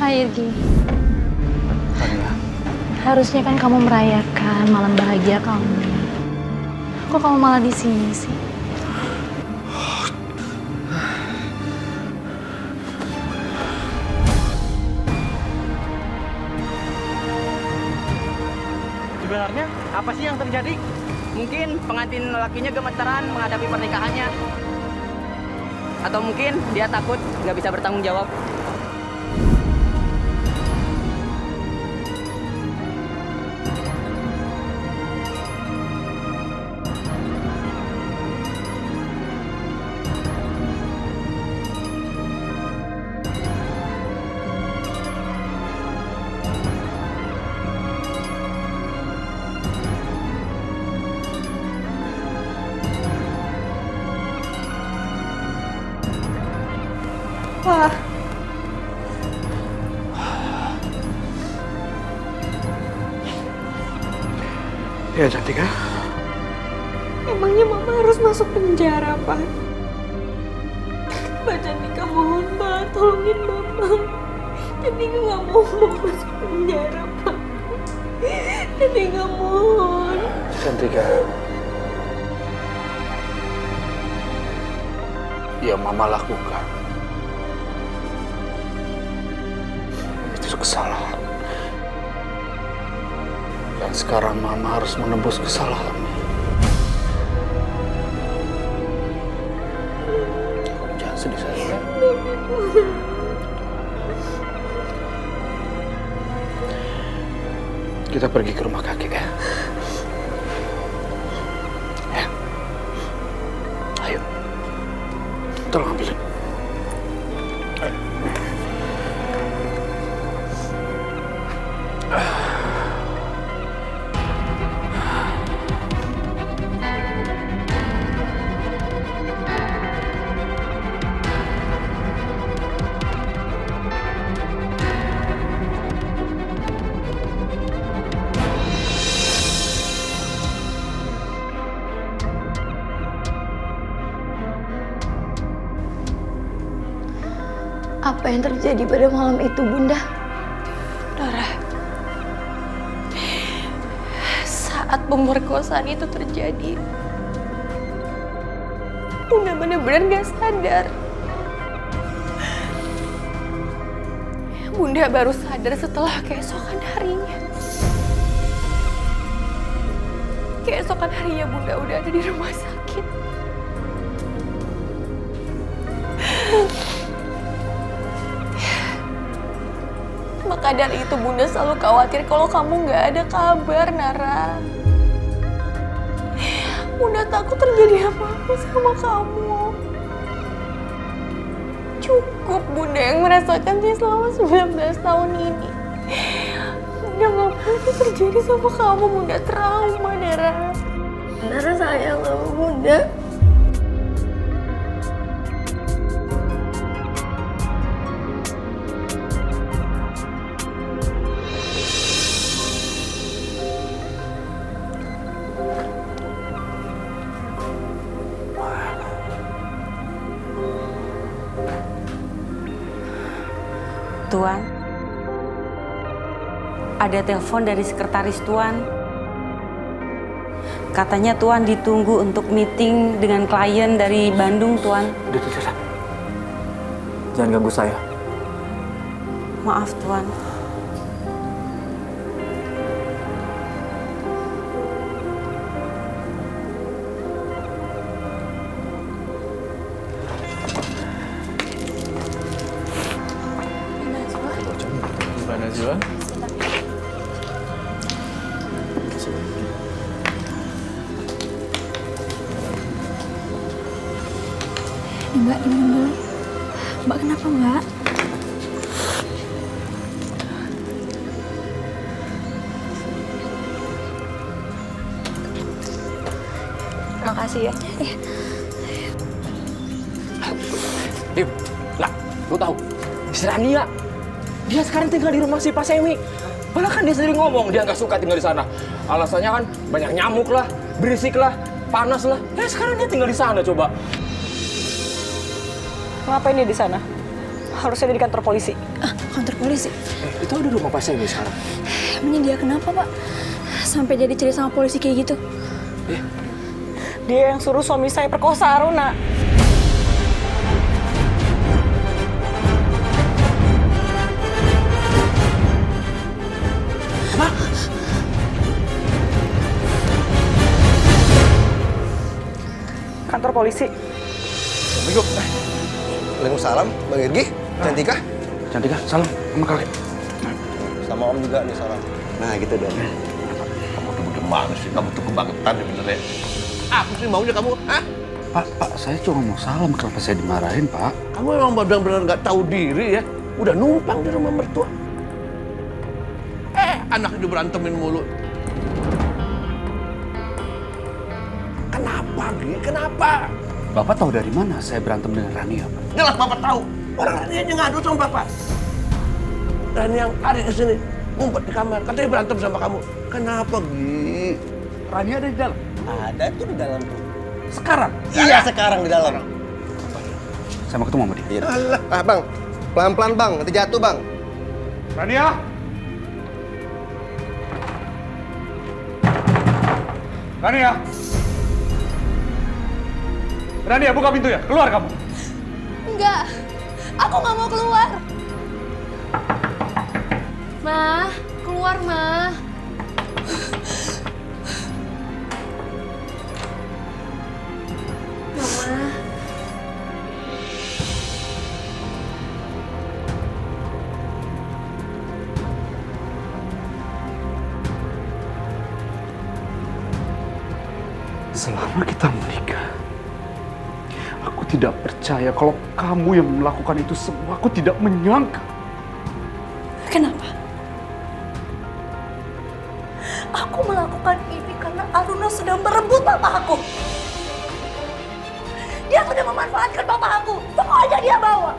S10: Hai Irgi. Harusnya kan kamu merayakan malam bahagia kamu. Kok kamu malah di sini sih?
S7: Sebenarnya apa sih yang terjadi? Mungkin pengantin lakinya gemeteran menghadapi pernikahannya. Atau mungkin dia takut nggak bisa bertanggung jawab.
S4: Wah.
S3: Ya Cantika.
S4: Emangnya mama harus masuk penjara, Pak? Mbak Cantika mohon, Pak, tolongin mama. Cantika nggak mau masuk penjara, Pak. Cantika mohon.
S3: Cantika. Ya mama lakukan. Itu kesalahan. Dan sekarang mama harus menebus kesalahannya. Jangan sedih sayang. Kita pergi ke rumah kakek ya. Ya. Ayo. Tolong ambilin.
S10: Apa yang terjadi pada malam itu, Bunda?
S8: Dora, saat pemerkosaan itu terjadi, Bunda benar-benar gak sadar. Bunda baru sadar setelah keesokan harinya. Keesokan harinya Bunda udah ada di rumah sakit. Maka dari itu Bunda selalu khawatir kalau kamu nggak ada kabar, Nara. Bunda takut terjadi apa-apa sama kamu. Cukup Bunda yang merasakannya selama 19 tahun ini. Bunda nggak mau itu terjadi sama kamu. Bunda trauma, Nara. Nara sayang sama Bunda.
S13: Tuan, ada telepon dari sekretaris Tuan. Katanya Tuan ditunggu untuk meeting dengan klien dari Bandung, Tuan.
S9: Udah. Jangan ganggu saya.
S13: Maaf, Tuan.
S6: Najwa.
S10: Mbak, minum dulu. Mbak, kenapa Mbak?
S8: Makasih ya.
S5: Dim, lah, lu tahu
S3: Si Rania, dia sekarang tinggal di rumah si Pak Semi. Malah kan dia sendiri ngomong dia nggak suka tinggal di sana. Alasannya kan banyak nyamuk lah, berisik lah, panas lah. Ya sekarang dia tinggal di sana coba.
S2: Ngapain dia di sana? Harusnya dia di kantor polisi.
S8: Kantor polisi?
S3: Itu ada rumah Pak Semi sekarang.
S8: Emangnya dia kenapa, Pak? Sampai jadi cerita sama polisi kayak gitu?
S2: Dia yang suruh suami saya perkosa Aruna. Kantor polisi.
S11: Assalamualaikum. Waalaikumsalam, Bang Irgi. Cantika.
S5: Cantika, salam sama kalian.
S11: Sama Om juga nih salam. Nah gitu dong. Kamu tuh bagaimana sih? Kamu tuh kebangetan ya bener ya. Apa sih maunya kamu? Hah?
S5: Pak, saya cuma mau salam. Kenapa saya dimarahin, Pak?
S11: Kamu emang benar-benar nggak tahu diri ya. Udah numpang di rumah mertua. Anak itu berantemin mulu. Kenapa, Gi? Kenapa?
S5: Bapak tahu dari mana saya berantem dengan Rania, Pak?
S11: Jelas Bapak tahu. Orang Rania aja ngadu sama Bapak. Rania yang hari ke sini ngumpet di kamar. Katanya berantem sama kamu. Kenapa, Gi?
S5: Rania ada di dalam?
S12: Ada tuh di dalam.
S11: Sekarang?
S12: Iya, sekarang di dalam.
S5: Saya mau ketemu sama dia.
S11: Alah, Bang. Pelan-pelan, Bang. Nanti jatuh, Bang.
S5: Rania! Rania! Rania, buka pintunya. Keluar kamu.
S8: Enggak, aku nggak mau keluar. Ma, keluar, Ma. Mama.
S5: Selama kita menikah, aku tidak percaya kalau kamu yang melakukan itu semua. Aku tidak menyangka.
S10: Kenapa? Aku melakukan ini karena Aruna sudah merebut papa aku. Dia sudah memanfaatkan papa aku. Semuanya dia bawa.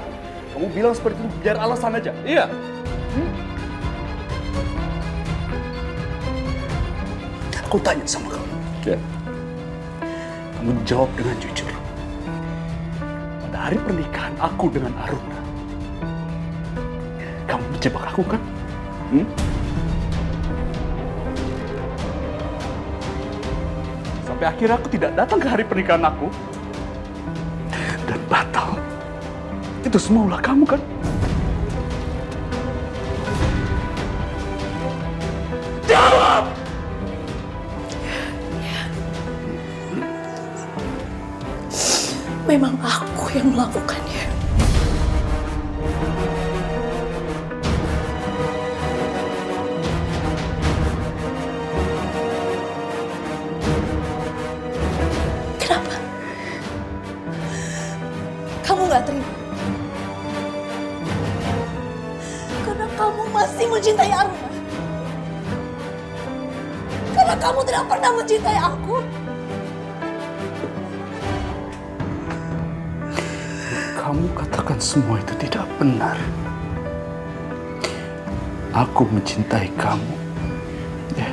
S5: Kamu bilang seperti itu biar alasan aja. Iya. Aku tanya sama kamu. Ya. Kamu jawab dengan jujur. Pada hari pernikahan aku dengan Aruna, kamu menjebak aku kan? Sampai akhirnya aku tidak datang ke hari pernikahan aku dan batal. Itu semua ulah kamu kan? Jawab!
S10: Memang aku yang melakukannya. Kenapa? Kamu nggak terima? Karena kamu masih mencintai Aruna. Karena kamu tidak pernah mencintai aku.
S5: Kamu katakan semua itu tidak benar. Aku mencintai kamu. Ya,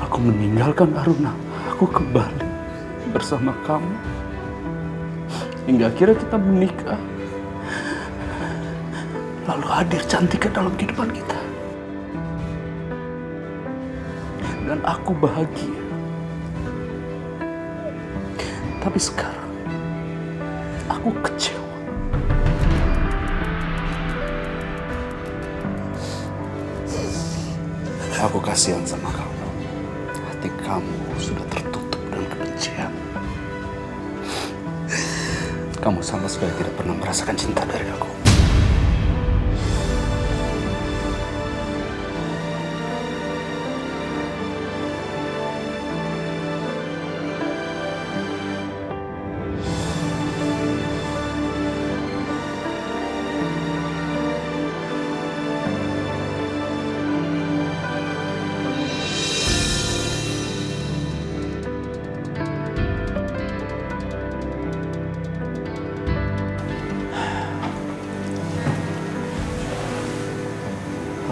S5: aku meninggalkan Aruna. Aku kembali bersama kamu. Hingga akhirnya kita menikah. Lalu hadir Cantika dalam kehidupan kita. Dan aku bahagia. Tapi sekarang aku kecewa. Aku kasihan sama kamu. Hati kamu sudah tertutup dengan kebencian. Kamu sama sekali tidak pernah merasakan cinta dari aku.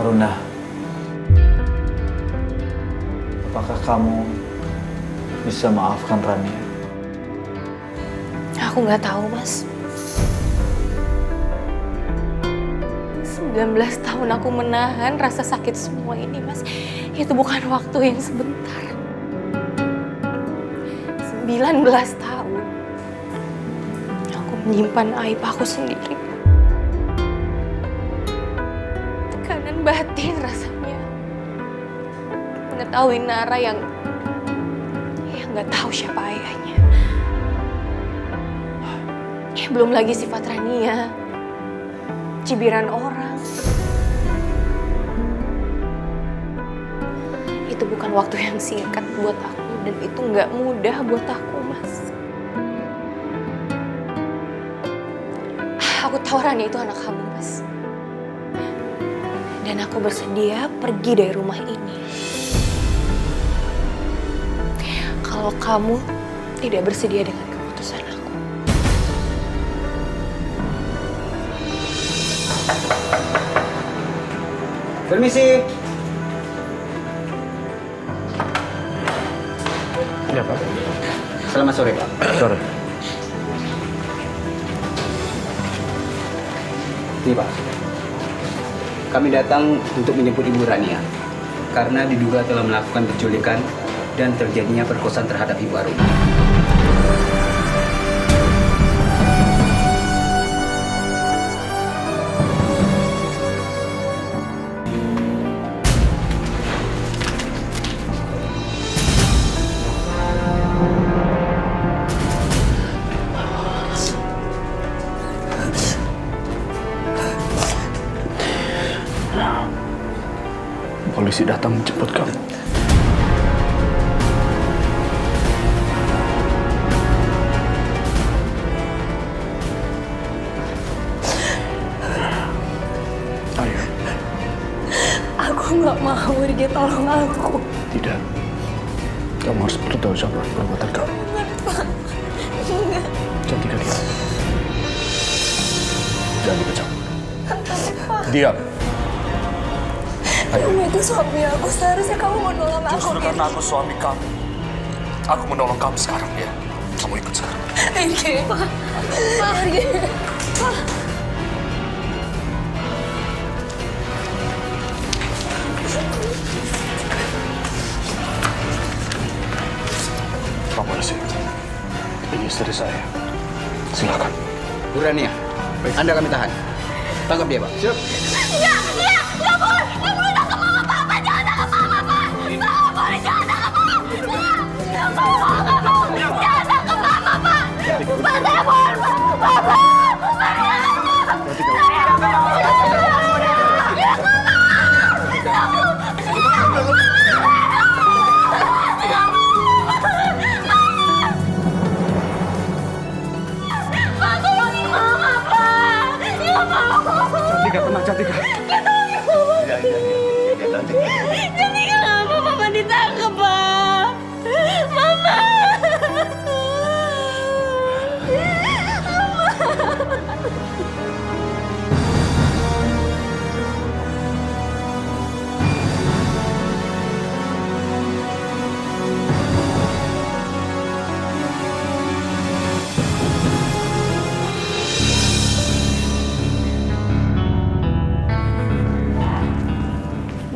S9: Runa, apakah kamu bisa maafkan Rania?
S10: Aku nggak tahu, Mas. 19 tahun aku menahan rasa sakit semua ini, Mas. Itu bukan waktu yang sebentar. 19 tahun. Aku menyimpan aib aku sendiri. Tekanan batin rasanya. Mengetahui Nara yang nggak tahu siapa ayahnya. Ya, belum lagi sifat Rania. Cibiran orang. Itu bukan waktu yang singkat buat aku dan itu nggak mudah buat aku, Mas. Aku tahu Rania itu anak kamu, Mas. Dan aku bersedia pergi dari rumah ini. Kalau kamu tidak bersedia dengan keputusan aku.
S14: Permisi.
S3: Ya, Pak.
S14: Selamat sore, Pak.
S3: Sore.
S14: Ini, Pak. Kami datang untuk menjemput Ibu Rania karena diduga telah melakukan penculikan dan terjadinya perkosaan terhadap Ibu Aruna.
S3: Polisi datang menjemput kamu. Ayo.
S2: Aku nggak mau, Irgi, tolong aku.
S3: Tidak. Kamu harus bertanggung jawab atas perbuatan kamu.
S2: Enggak.
S3: Cantika, diam. Jangan dipecat. Diam.
S2: Kamu itu suami aku, seharusnya kamu mau nolong aku.
S6: Justru karena aku suami kamu, aku menolong kamu sekarang ya. Kamu ikut sekarang.
S2: Irgi. Pak. Irgi. Pak.
S3: Pak polisi, ini istri saya. Silakan.
S14: Bu Rania, Anda kami tahan. Tangkap dia, Pak. Siap.
S8: Enggak boleh tangkap mama, Papa. Jangan tangkap mama, Pak. Nggak boleh, jangan tangkap mama. Jangan tangkap mama, Pak. Pak, saya mohon, Pak. Papa.
S3: Cantika, tenang, Cantika.
S8: Cantika nggak mau Mama ditangkap, Pak. Mama.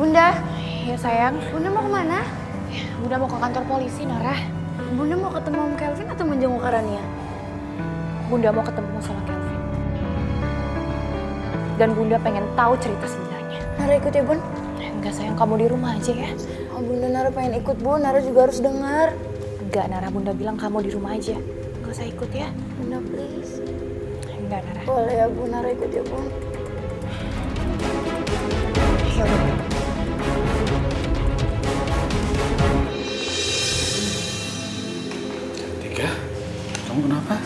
S10: Bunda, ya sayang.
S2: Bunda mau kemana?
S10: Bunda mau ke kantor polisi, Nara.
S2: Bunda mau ketemu Om Kelvin atau menjenguk Rania?
S10: Bunda mau ketemu sama Kelvin. Dan Bunda pengen tahu cerita sebenarnya.
S2: Nara ikut ya, Bun?
S10: Enggak sayang, kamu di rumah aja ya.
S2: Oh, Bunda, Nara pengen ikut, Bun. Nara juga harus dengar.
S10: Enggak, Nara, Bunda bilang kamu di rumah aja. Enggak usah ikut ya.
S2: Bunda, please.
S10: Enggak, Nara.
S2: Boleh ya, Bun. Nara ikut ya, Bun.
S10: Ya udah.
S3: Cantika, kamu kenapa?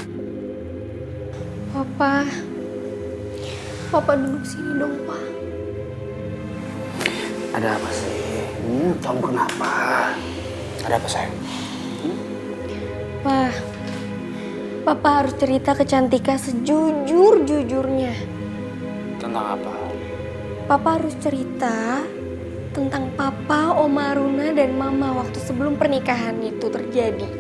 S10: Papa duduk sini dong, Pak.
S3: Ada apa sih? Kamu kenapa? Ada apa, sayang?
S8: Pak, Papa harus cerita ke Cantika sejujur-jujurnya.
S3: Tentang apa?
S2: Papa harus cerita tentang Papa, Oma Aruna, dan Mama waktu sebelum pernikahan itu terjadi.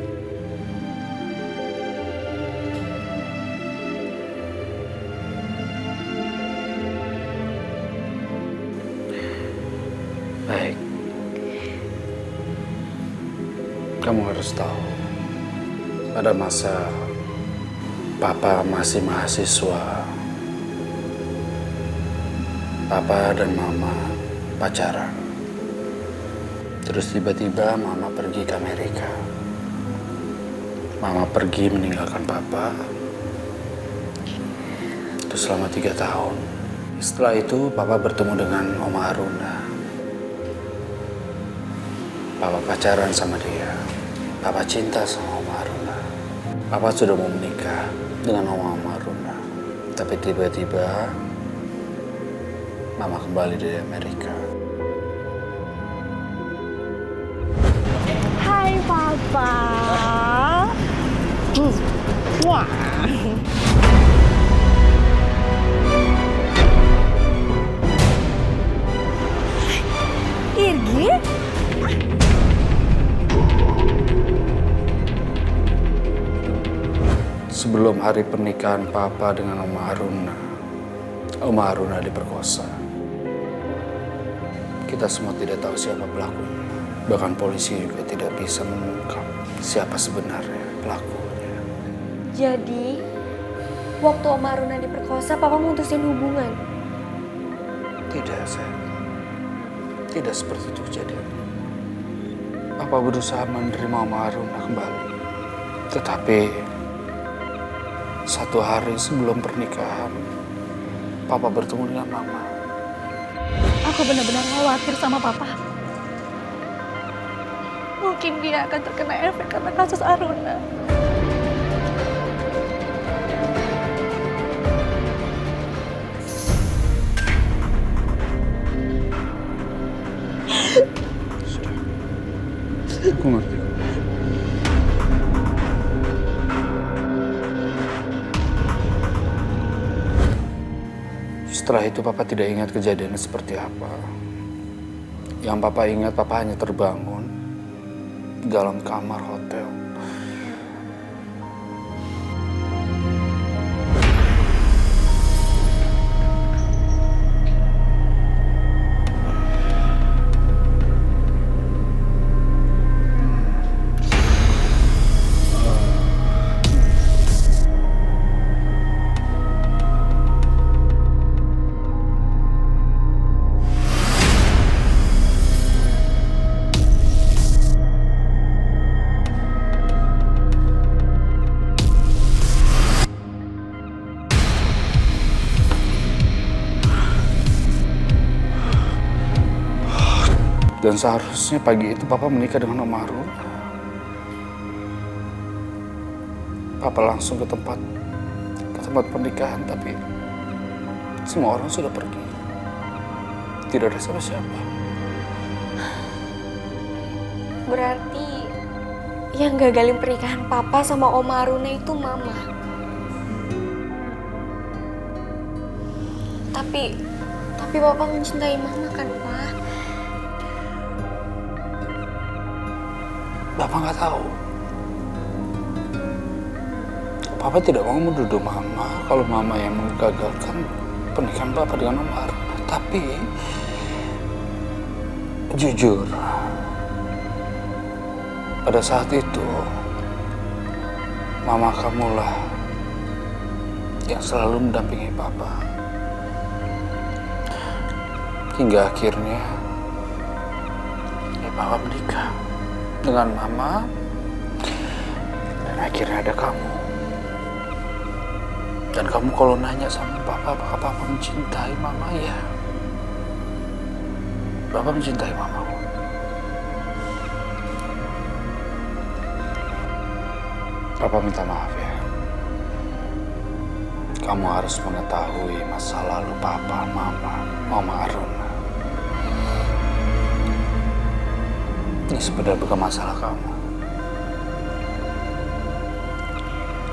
S5: Baik. Kamu harus tahu, pada masa Papa masih mahasiswa, Papa dan Mama pacaran. Terus tiba-tiba Mama pergi ke Amerika. Mama pergi meninggalkan Papa. Itu selama 3 tahun. Setelah itu Papa bertemu dengan Oma Aruna. Papa pacaran sama dia. Papa cinta sama Oma Aruna. Papa sudah mau menikah dengan Oma Aruna. Tapi tiba-tiba Mama kembali dari Amerika.
S8: Hai Papa. Wah. Irgi?
S5: Sebelum hari pernikahan Papa dengan Oma Aruna diperkosa. Kita semua tidak tahu siapa pelakunya. Bahkan polisi juga tidak bisa mengungkap siapa sebenarnya pelakunya.
S2: Jadi, waktu Oma Aruna diperkosa, Papa mutusin hubungan.
S5: Tidak, sayang. Tidak seperti itu kejadiannya. Papa berusaha menerima Oma Aruna kembali. Tetapi 1 hari sebelum pernikahan, Papa bertemu dengan Mama.
S10: Aku benar-benar khawatir sama Papa. Mungkin dia akan terkena efek karena kasus Aruna.
S5: Aku ngerti. Setelah itu Papa tidak ingat kejadiannya seperti apa. Yang Papa ingat, Papa hanya terbangun di dalam kamar hotel. Dan seharusnya pagi itu Papa menikah dengan Oma Aruna. Papa langsung ke tempat pernikahan, tapi semua orang sudah pergi. Tidak ada siapa-siapa.
S2: Berarti yang gagalin pernikahan Papa sama Oma Aruna itu Mama. Tapi Papa mencintai Mama kan, Pak?
S5: Bapak nggak tahu. Papa tidak mau menuduh Mama kalau Mama yang menggagalkan pernikahan Papa dengan Oma Aruna. Tapi jujur, pada saat itu Mama kamulah yang selalu mendampingi Papa. Hingga akhirnya Papa menikah dengan Mama, dan akhirnya ada kamu. Dan kamu kalau nanya sama Papa, apakah Papa mencintai Mama? Ya, Papa mencintai Mama. Papa minta maaf ya. Kamu harus mengetahui masa lalu Papa, Mama, Oma Aruna. Ini sebenarnya bukan masalah kamu.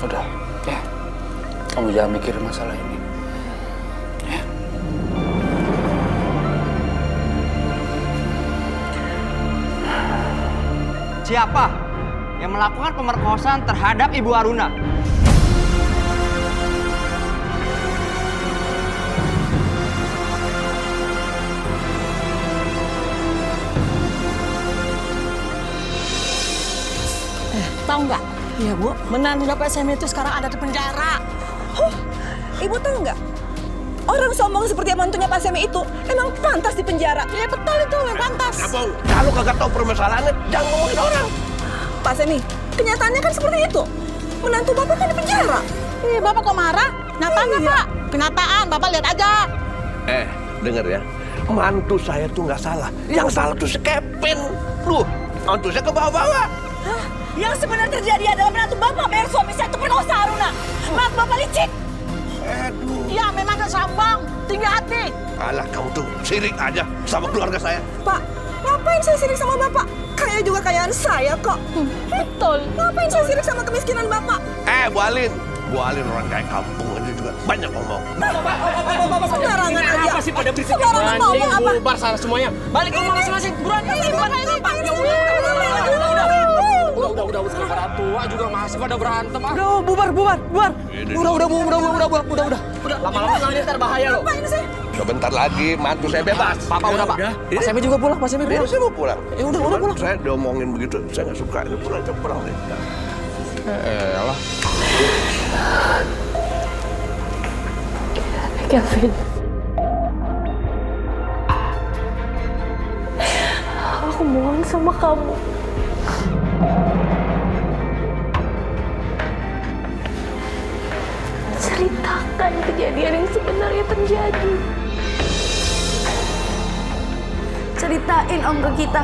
S5: Udah, ya. Kamu jangan mikirin masalah ini. Ya.
S7: Siapa yang melakukan pemerkosaan terhadap Ibu Aruna?
S2: Tahu nggak? Iya Bu, menantu Bapak SM itu sekarang ada di penjara. Ibu tahu nggak? Orang sombong seperti mantunya Pak Semi itu emang pantas di penjara. Iya betul itu, pantas.
S11: Abang, kalau kagak tahu permasalahannya, jangan ngomongin orang.
S2: Pak Semi, kenyataannya kan seperti itu. Menantu Bapak kan di penjara. Iya, Bapak kok marah? Nyatanya Pak, kenyataan Bapak lihat aja.
S11: Denger ya, mantu saya tuh nggak salah. Yang salah tuh si Kevin. Loh, mantu saya ke bawah-bawah.
S2: Yang sebenarnya terjadi adalah menantu Bapak bayar suami saya itu perkosa Aruna. Menantu Bapak licik.
S11: Aduh.
S2: Iya, memang gak sombong, tinggi hati.
S11: Alah, kamu tuh sirik aja sama keluarga saya.
S2: Pak, ngapain saya sirik sama Bapak? Kaya juga kayaan saya kok. Betul. Ngapain saya sirik sama kemiskinan Bapak?
S11: Bu Alin orang kayak kampung aja juga banyak ngomong.
S2: Sembarangan aja.
S6: Apa sih pada berisik?
S2: Sembarangan ngomong apa?
S6: Bubar sana semuanya. Balik ke rumah masing-masing. Buruan. Udah, sekarang tua juga masih pada berantem.
S12: Udah, bubar. Udah.
S6: Lama-lama nanti ntar bahaya loh.
S2: Ngapain sih?
S11: Sebentar lagi mantu saya bebas.
S6: Papa udah, Pak. Pak Semi juga pulang, Pak Semi pulang.
S11: Saya mau pulang.
S6: Udah pulang.
S11: Saya diomongin begitu, saya nggak suka. Ini pulang deh.
S6: Elah.
S10: Kevin, aku mohon sama kamu. Ceritakan kejadian yang sebenarnya terjadi.
S8: Ceritain Om ke kita.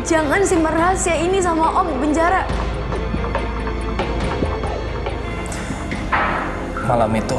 S8: Jangan simpan rahasia ini sama Om di penjara.
S6: Malam itu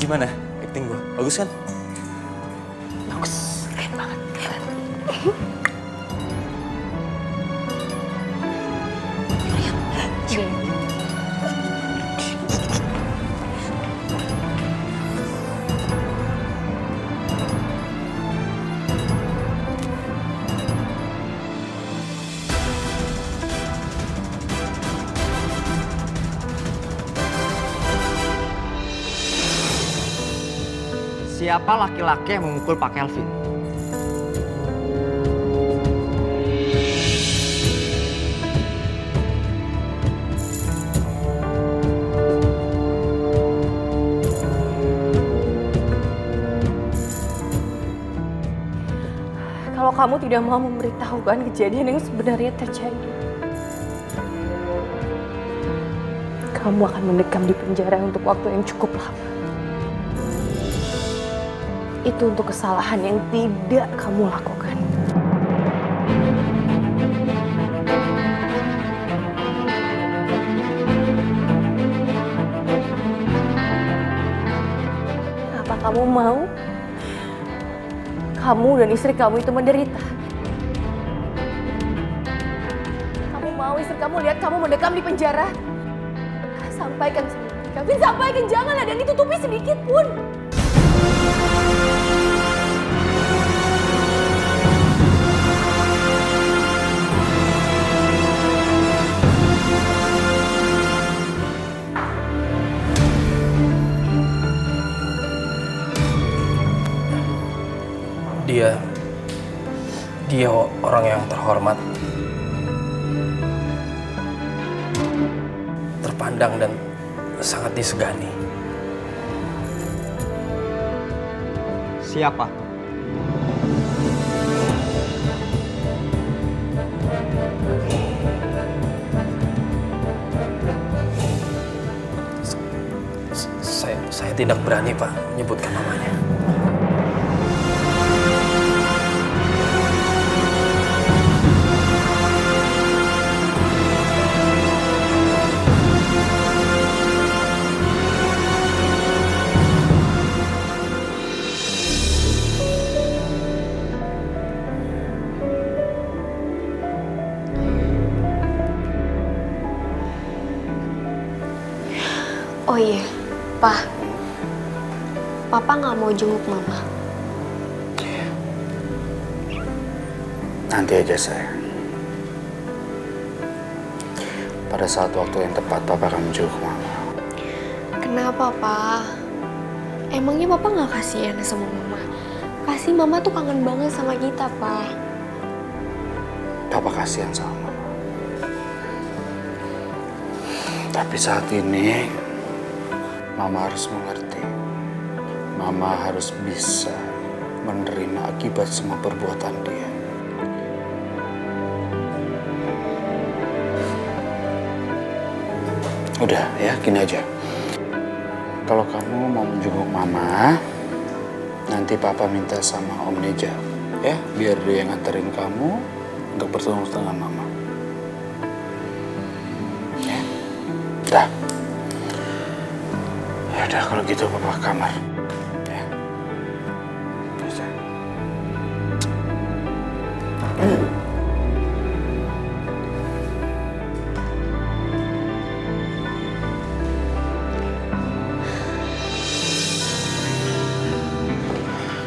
S12: Gimana acting gue? Bagus kan?
S10: Bagus, keren banget.
S7: Siapa laki-laki yang memukul Pak Kelvin?
S10: Kalau kamu tidak mau memberitahukan kejadian yang sebenarnya terjadi, kamu akan mendekam di penjara untuk waktu yang cukup lama. Itu untuk kesalahan yang tidak kamu lakukan. Apa kamu mau kamu dan istri kamu itu menderita? Kamu mau istri kamu lihat kamu mendekam di penjara? Sampaikan sendiri, Kevin, sampaikan, jangan ada yang ditutupi sedikit pun.
S6: Dia orang yang terhormat, terpandang dan sangat disegani.
S7: Siapa?
S6: Saya tidak berani, Pak, menyebutkan namanya.
S2: Oh iya, Pa. Papa nggak mau jenguk Mama.
S5: Nanti aja sayang. Pada saat waktu yang tepat Papa akan menjenguk Mama.
S2: Kenapa, Pa? Emangnya Papa nggak kasihan sama Mama? Pasti Mama tuh kangen banget sama kita, Pa.
S5: Papa kasihan sama Mama. Tapi saat ini Mama harus mengerti. Mama harus bisa menerima akibat semua perbuatan dia. Udah ya, gini aja. Kalau kamu mau menjenguk Mama, nanti Papa minta sama Om Neja, ya, biar dia yang nganterin kamu untuk bertemu dengan Mama. Ya, udah. Ya udah, kalau gitu Papa ke kamar. Ya. Bisa.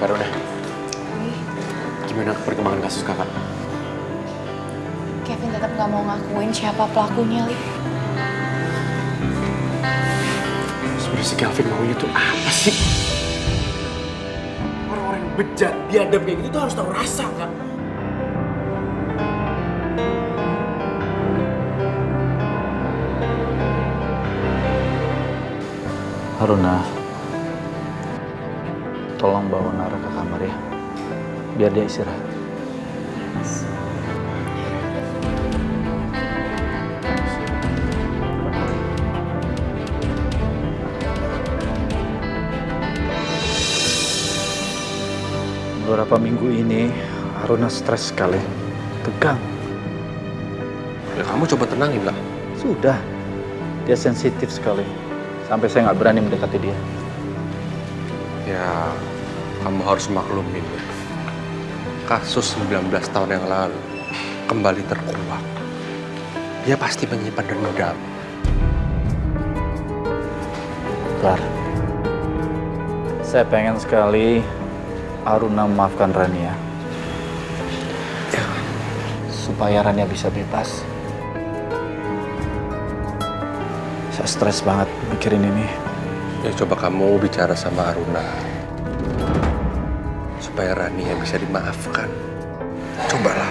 S3: Barona, gimana perkembangan kasus kakak?
S10: Kevin tetap gak mau ngakuin siapa pelakunya, Li.
S3: Sebenarnya si Kelvin maunya tuh apa sih? Orang-orang yang bejat, biadab kayak gitu tuh harus tahu rasa, Kak.
S9: Haruna, tolong bawa Nara ke kamar ya, biar dia istirahat. Beberapa minggu ini Haruna stres sekali, tegang.
S3: Ya kamu coba tenangin lah.
S9: Sudah, dia sensitif sekali, sampai saya nggak berani mendekati dia.
S11: Ya, kamu harus maklumin ya. Kasus 19 tahun yang lalu kembali terkuak. Dia pasti menyimpan dendam.
S9: Clar, saya pengen sekali Haruna memaafkan Rania. Supaya Rania bisa bebas. Saya stres banget mikirin ini.
S11: Ya coba kamu bicara sama Haruna. Supaya Rania bisa dimaafkan. Cobalah.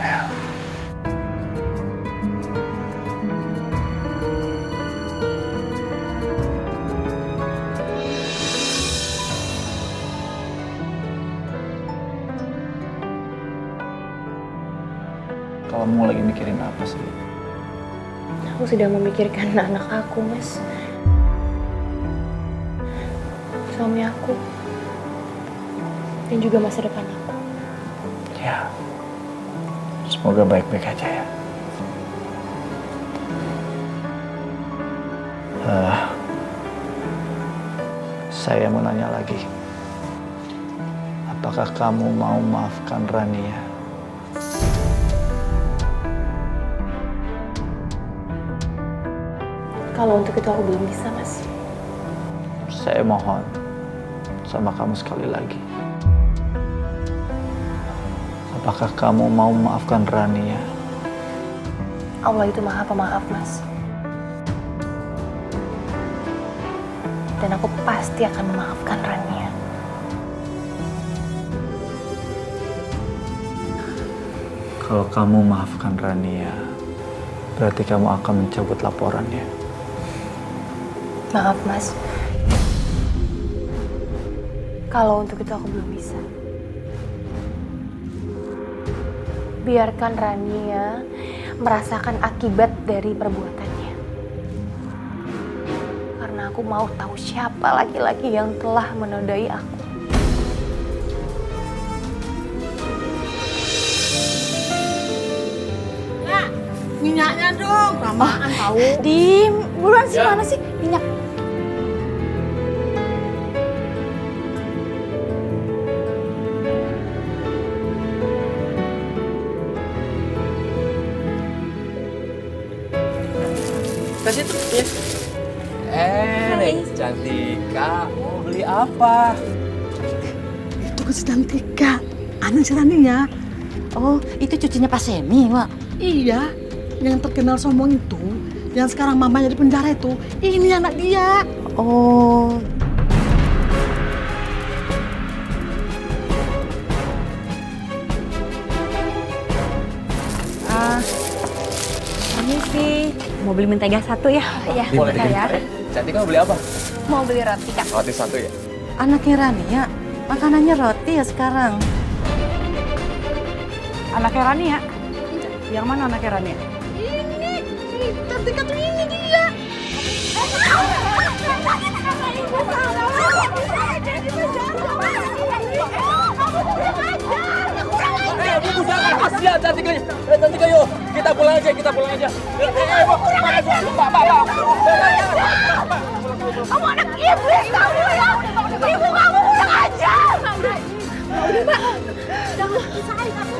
S11: Ya.
S9: Kamu lagi mikirin apa sih?
S2: Aku sudah memikirkan anak aku, Mas. Suami aku. Dan juga masa depan aku.
S9: Ya, semoga baik-baik aja ya. Saya mau nanya lagi. Apakah kamu mau maafkan Rania?
S2: Kalau untuk itu aku belum bisa, Mas.
S9: Saya mohon sama kamu sekali lagi. Apakah kamu mau memaafkan Rania?
S2: Allah itu maha pemaaf, Mas. Dan aku pasti akan memaafkan Rania.
S9: Kalau kamu maafkan Rania, berarti kamu akan mencabut laporannya.
S10: Maaf, Mas. Kalau untuk itu aku belum bisa. Biarkan Rania merasakan akibat dari perbuatannya. Karena aku mau tahu siapa laki-laki yang telah menodai aku.
S2: Minyaknya dong, kelamaan tahu.
S10: Di buruan sih, mana sih minyak?
S6: Kasih tuh ya. Nek Cantika, mau beli apa?
S2: Itu ke Cantika, anak Rania.
S15: Oh, itu cucunya Pak Semi, Wak.
S2: Iya, yang terkenal sombong itu, yang sekarang mamanya di penjara itu, ini anak dia.
S15: Oh.
S13: Ini sih mau beli mentega satu ya?
S10: Iya,
S6: Boleh.
S10: ya.
S6: Cantika mau beli apa?
S10: Mau beli roti, Kak.
S6: Roti satu ya.
S15: Anaknya Rania, makanannya roti ya sekarang.
S16: Anaknya Rania? Yang mana anaknya Rania?
S2: Ini, Cantika tuh ini dia.
S6: Ibu jangan, kasihan Cantikanya. Cantika yuk, kita pulang aja. Pak.
S8: Kamu anak iblis kamu ya. Ibu kamu kurang ajar. Udah, Mbak. Jangan pisahin aku.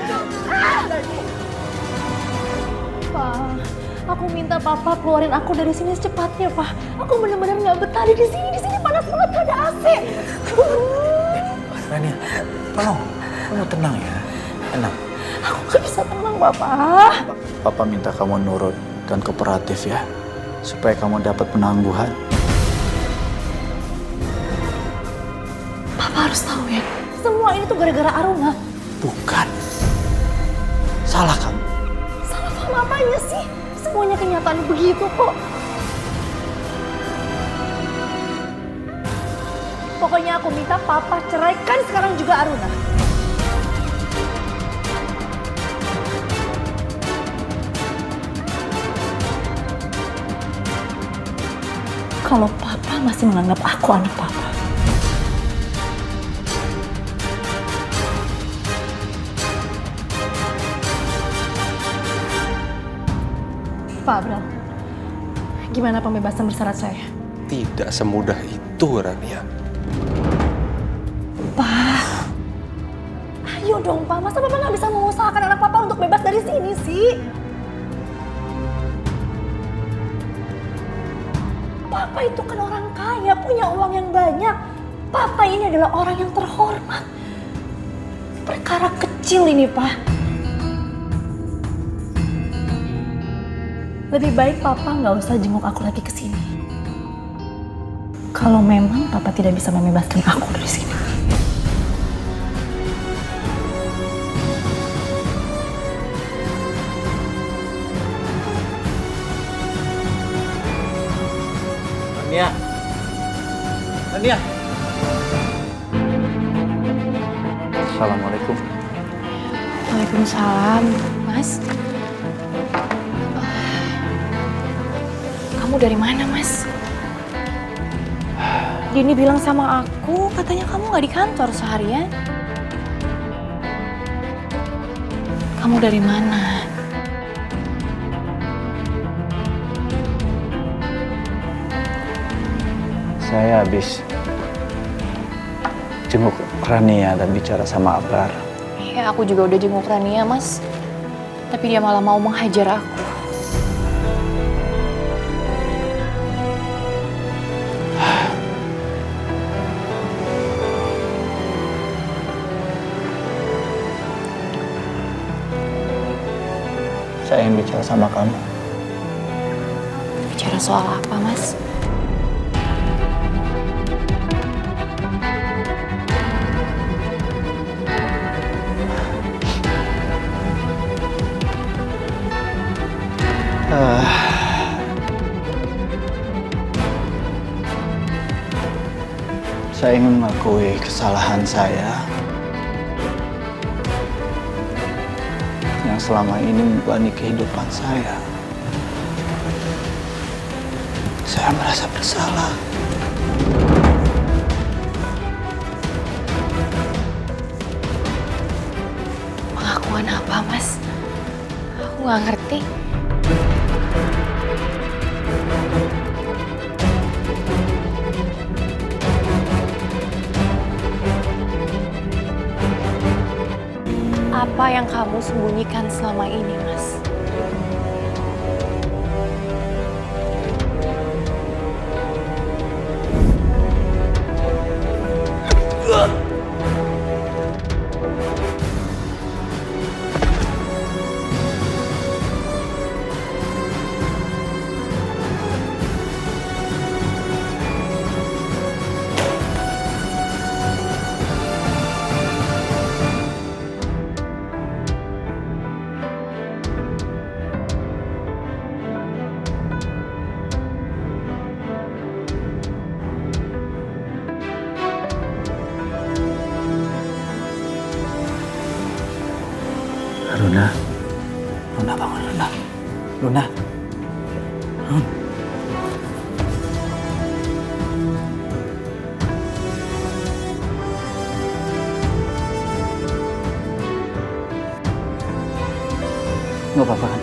S10: Pak, aku minta Papa keluarin aku dari sini secepatnya, Pak. Aku benar-benar nggak betah di sini. Di sini panas banget, nggak ada AC.
S9: Rania, tolong, kamu tenang ya. Tenang.
S10: Aku nggak bisa tenang, Papa.
S9: Papa minta kamu nurut dan kooperatif ya, supaya kamu dapat penangguhan.
S10: Papa harus tahu ya, semua ini tuh gara-gara Aruna.
S9: Bukan. Salah kamu.
S10: Salah paham apanya sih? Semuanya kenyataan begitu kok. Pokoknya aku minta Papa ceraikan sekarang juga Aruna. Kalau Papa masih menganggap aku anak Papa. Pak Abram, gimana pembebasan bersyarat saya?
S11: Tidak semudah itu, Rania.
S10: Pak, ayo dong Pak, masa Papa nggak bisa mengusahakan anak Papa untuk bebas dari sini sih? Papa itu kan orang kaya, punya uang yang banyak. Papa ini adalah orang yang terhormat. Perkara kecil ini, Pak. Lebih baik Papa nggak usah jenguk aku lagi ke sini. Kalau memang Papa tidak bisa membebaskan aku dari sini.
S6: Rania.
S9: Assalamualaikum.
S10: Waalaikumsalam, Mas. Kamu dari mana, Mas? Dini bilang sama aku, katanya kamu nggak di kantor seharian. Kamu dari mana?
S9: Saya habis jenguk Rania dan bicara sama Abar.
S10: Ya, aku juga udah jenguk Rania, Mas. Tapi dia malah mau menghajar aku.
S9: Saya ingin bicara sama kamu.
S10: Bicara soal apa, Mas?
S9: Saya ingin mengakui kesalahan saya yang selama ini membebani kehidupan saya. Saya merasa bersalah.
S8: Pengakuan apa, Mas? Aku nggak ngerti. Apa yang kamu sembunyikan selama ini, Mas?
S9: Luna. Luna bangun, Luna. Luna. Luna. Nggak apa-apa kan?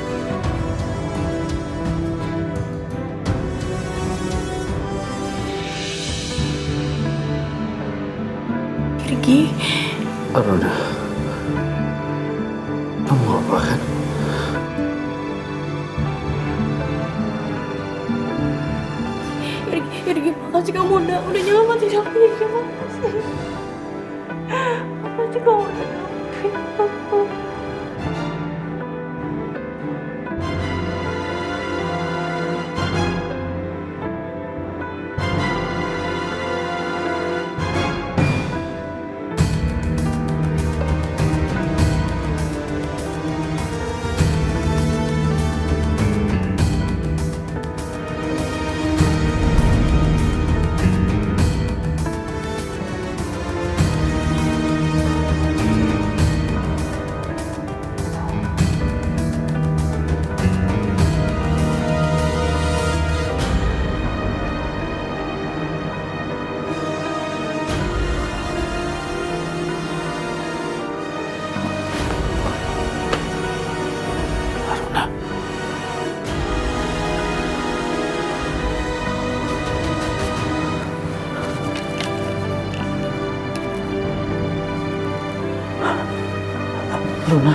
S10: Pergi.
S3: Luna. Kamu apa kan?
S4: Irgi, makasih kamu udah nyelamatin aku. Irgi, makasih. Makasih kamu udah nyelamatin aku.
S9: Luna.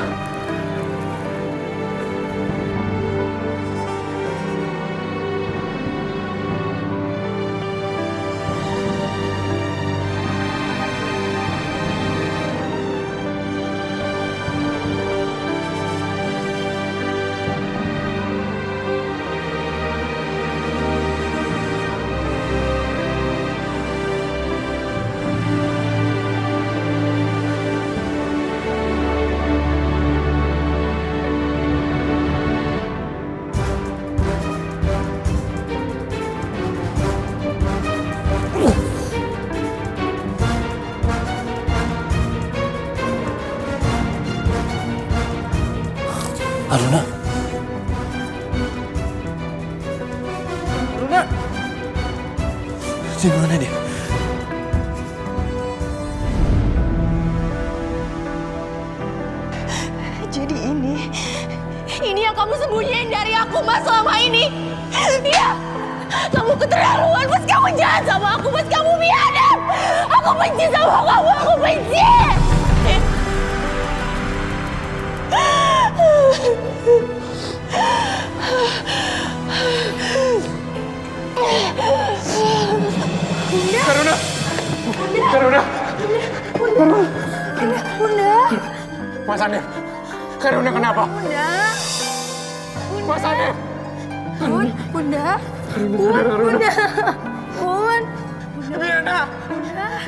S6: Luna. Luna. Di mana dia?
S8: Jadi ini yang kamu sembunyiin dari aku, Mas, selama ini. Iya, kamu keterlaluan, Mas. Kamu jahat sama aku, Mas. Kamu biadab. Aku benci sama kamu, aku benci.
S3: Karuna! Karuna!
S8: Bunda!
S3: Mas Hanif! Karuna kenapa?
S8: Bunda!
S3: Mas Hanif!
S8: Bunda!
S3: Bunda!
S8: Bun!
S3: Mirana!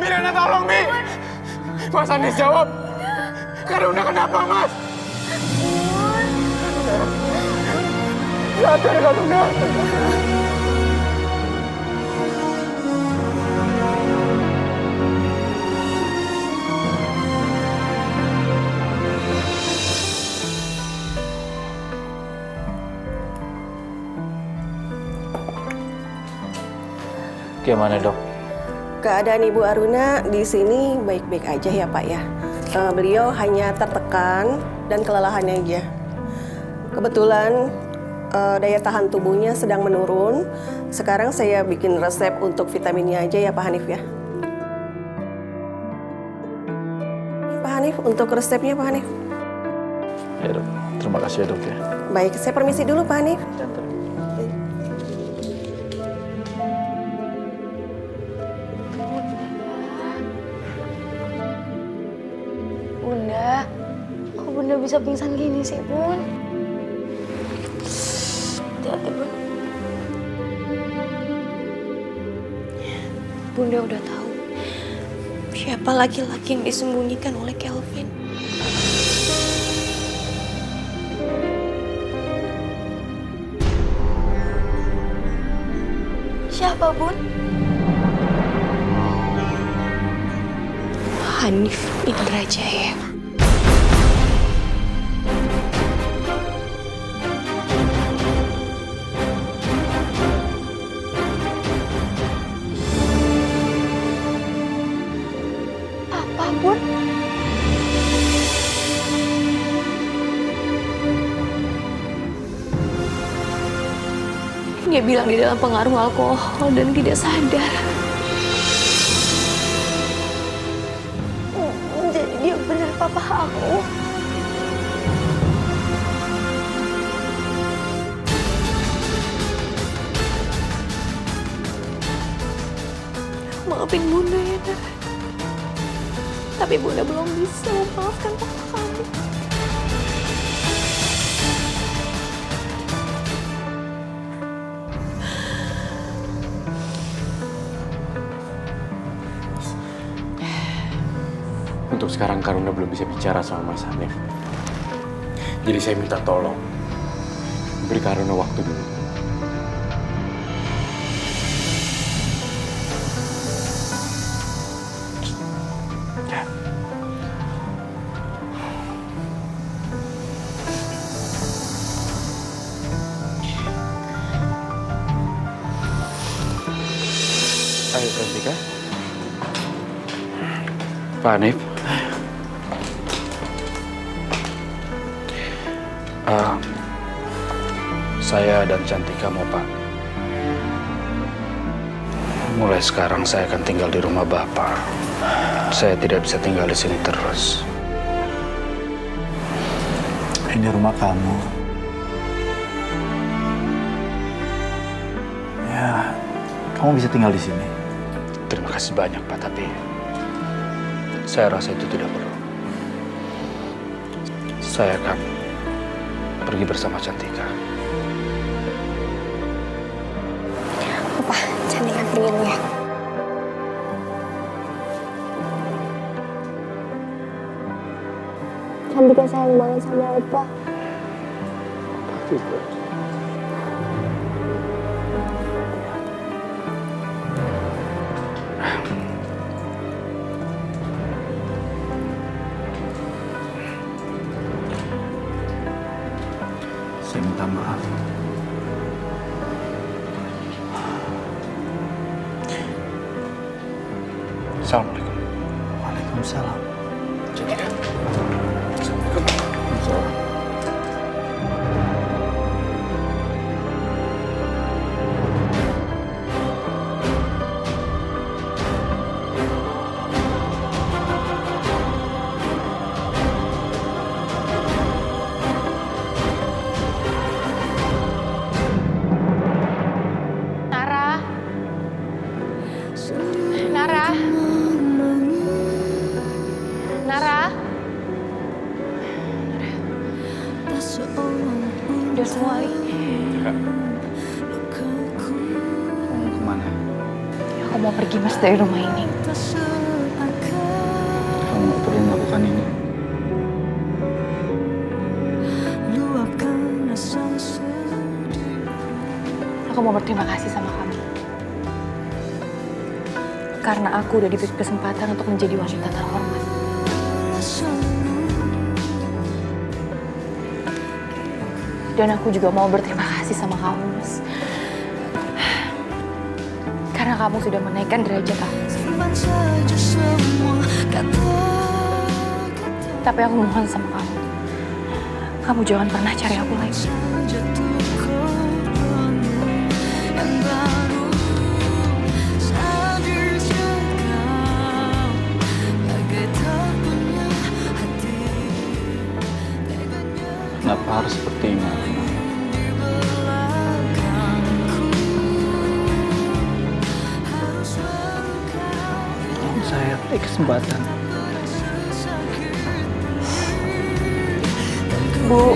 S3: Mirana tolong, Mi! Mas Hanif jawab! Karuna kenapa, Mas? Sadar Karuna!
S9: Gimana dok?
S17: Keadaan Ibu Aruna di sini baik-baik aja ya Pak ya. Beliau hanya tertekan dan kelelahan aja. Kebetulan daya tahan tubuhnya sedang menurun. Sekarang saya bikin resep untuk vitaminnya aja ya Pak Hanif ya. Pak Hanif, untuk resepnya Pak Hanif.
S9: Ya dok, terima kasih ya dok ya.
S17: Baik, saya permisi dulu Pak Hanif.
S8: Bunda, kok Bunda bisa pingsan gini sih, Bun? Hati-hati, Bun. Bunda udah tahu siapa laki-laki yang disembunyikan oleh Kelvin. Siapa, Bun? Hanif Indrajaya. Apa, Bun? Dia bilang di dalam pengaruh alkohol dan tidak sadar. Jadi dia benar papa aku. Maafin Bunda ya, Nak. Tapi Bunda belum bisa memaafkan papa kamu.
S3: Untuk sekarang Karuna belum bisa bicara sama Mas Hanif. Jadi saya minta tolong, beri Karuna waktu dulu. Ya. Ayo, Cantika.
S5: Pak Hanif. Saya dan Cantika mau Pak. Mulai sekarang saya akan tinggal di rumah Bapak. Saya tidak bisa tinggal di sini terus.
S9: Ini rumah kamu. Ya, kamu bisa tinggal di sini.
S5: Terima kasih banyak Pak, tapi saya rasa itu tidak perlu. Saya akan pergi bersama Cantika.
S8: Opa, Cantika pergi dulu ya. Cantika sayang banget sama Opa.
S5: Juga.
S9: Saya minta maaf.
S5: Assalamualaikum.
S9: Waalaikumsalam.
S5: Cantika. Assalamualaikum.
S8: Nara. Nara. Nara. Udah semua.
S9: Mau kemana?
S10: Aku mau pergi mas dari rumah ini.
S9: Kamu nggak perlu melakukan ini.
S10: Aku mau berterima kasih sama kamu. Karena aku udah diberi kesempatan untuk menjadi wanita terhormat. Dan aku juga mau berterima kasih sama kamu, Mas. Karena
S8: Karena kamu sudah menaikkan derajat aku. Tapi aku mohon sama kamu. Kamu jangan pernah cari aku lagi.
S9: Kenapa harus seperti ini? Tolong saya beri kesempatan.
S8: Bu,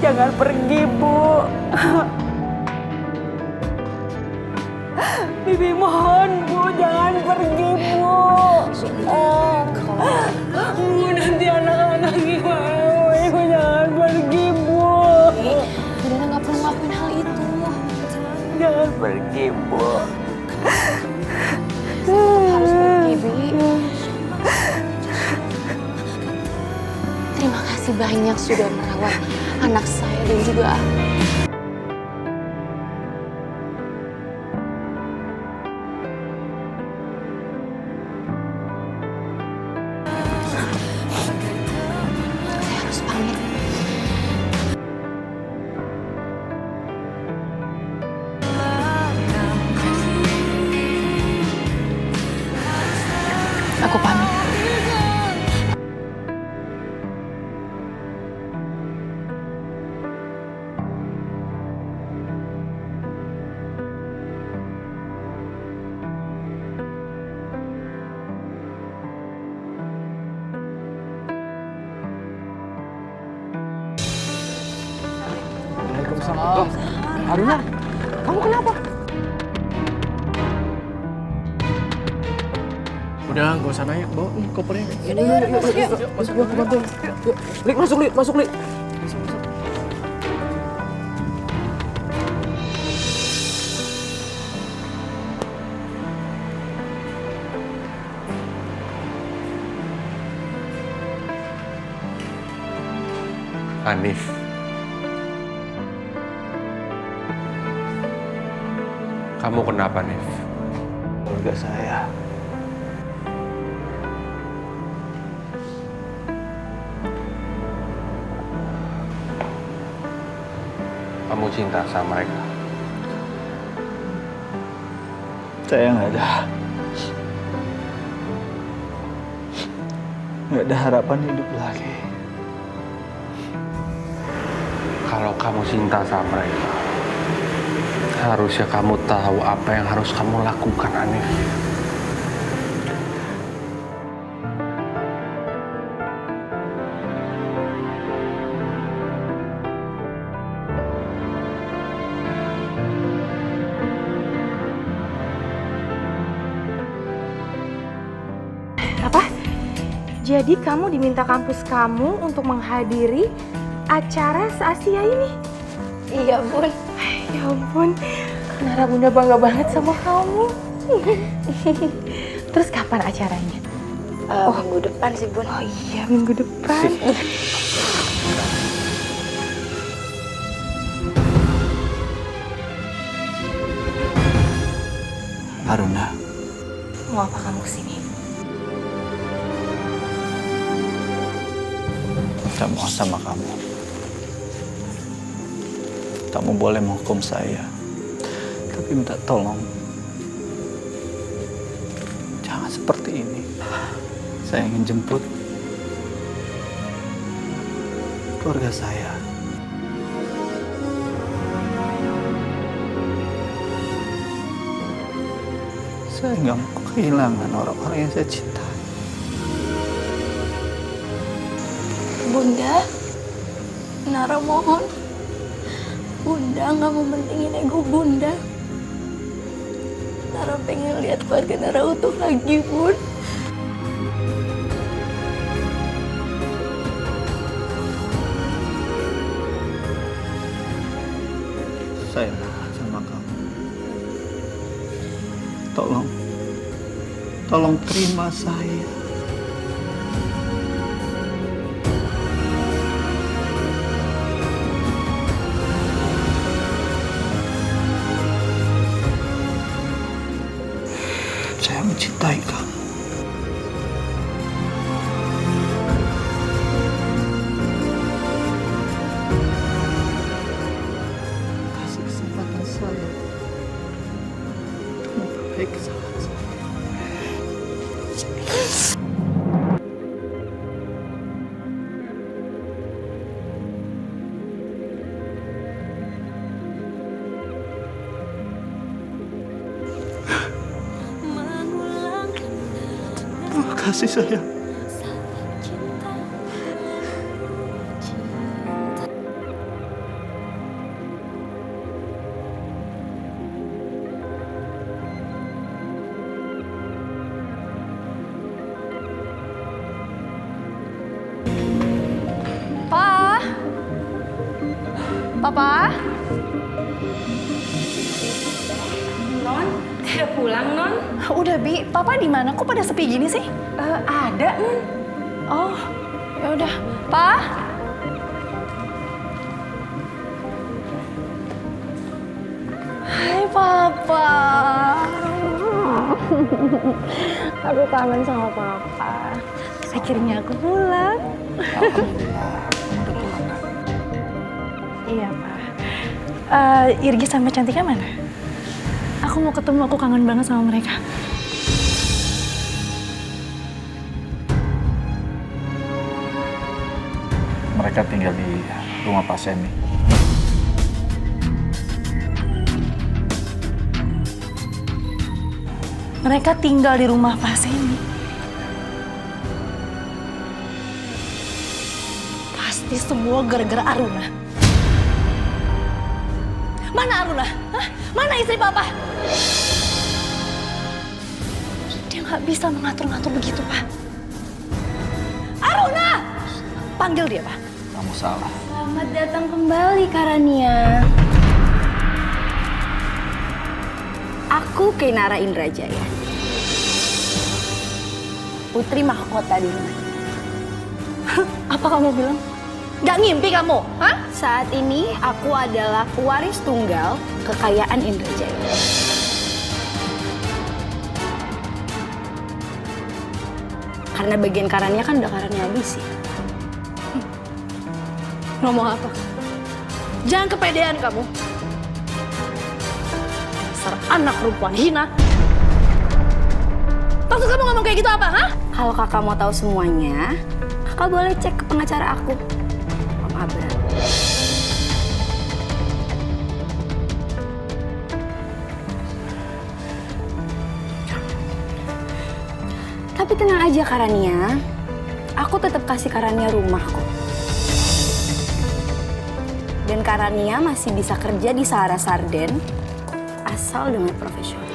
S8: jangan pergi, Bu. Bibi mohon, Bu, jangan pergi, Bu. Bu, nanti anak-anak gimana? Ibu jangan pergi, Bu. Dana nggak perlu ngelakuin hal itu. Jangan pergi, Bu. Harus pergi, Bi. Terima kasih banyak sudah merawat anak saya dan juga aku. Saya harus pamit. Aku pamit.
S6: Waalaikumsalam. Aruna, kamu kenapa? Udah, gak usah naik, bawa nih kopernya. Yuk, masuk gua, bantu. Yuk, Lik, masuk, Lik.
S3: Hanif. Kamu kenapa, Nif?
S9: Keluarga saya.
S3: Kamu cinta sama mereka?
S9: Saya nggak ada harapan hidup lagi.
S3: Kalau kamu cinta sama mereka, harusnya kamu tahu apa yang harus kamu lakukan, Hanif.
S8: Apa? Jadi kamu diminta kampus kamu untuk menghadiri acara se-Asia ini? Iya, Bun. Ya ampun, Nara Bunda bangga banget sama kamu. Terus kapan acaranya? Minggu depan sih, Bun. Oh iya, minggu depan.
S9: Aruna.
S8: Mau apa kamu kesini?
S9: Saya mohon sama kamu. Kamu boleh menghukum saya, tapi minta tolong. Jangan seperti ini. Saya ingin jemput keluarga saya. Saya nggak mau kehilangan orang-orang yang saya cintai.
S8: Bunda, Nara mohon. Bunda nggak mau mentingin ego Bunda. Nara pengen lihat keluarga Nara utuh lagi, Bun.
S9: Saya mohon sama kamu. Tolong terima saya.
S11: kasih sayang.
S10: Pa? Papa?
S8: Non, udah pulang, Non?
S10: Udah, Bi. Papa di mana? Kok pada sepi gini sih?
S8: Ada, Non.
S10: Oh, ya udah. Pa? Hai, Papa. Aku kangen sama Papa. Akhirnya aku pulang. Iya, Pak. Irgi sama Cantika mana? Aku mau ketemu, aku kangen banget sama mereka.
S9: Mereka tinggal di rumah Pak Semi.
S10: Mereka tinggal di rumah Pak Semi. Pasti semua gara-gara Aruna. Mana Aruna? Hah? Mana istri Papa? Dia nggak bisa mengatur-ngatur begitu, Pak. Aruna! Panggil dia, Pak.
S9: Kamu salah.
S8: Selamat datang kembali, Karania. Aku Kainara Indrajaya. Putri mahkota di rumah.
S10: Apa kamu bilang? Gak ngimpi kamu? Hah?
S8: Saat ini aku adalah pewaris tunggal kekayaan Indrajaya. Karena bagian Karania kan udah Karania habisi.
S10: Ngomong apa? Jangan kepedean kamu. Dasar anak perempuan hina. Maksud kamu ngomong kayak gitu apa, hah?
S8: Kalau kakak mau tahu semuanya, kakak boleh cek ke pengacara aku, Om Abra. Tapi tenang aja Karania, aku tetap kasih Karania rumah kok. Dan Karania masih bisa kerja di Sahara Sarden, asal dengan profesional.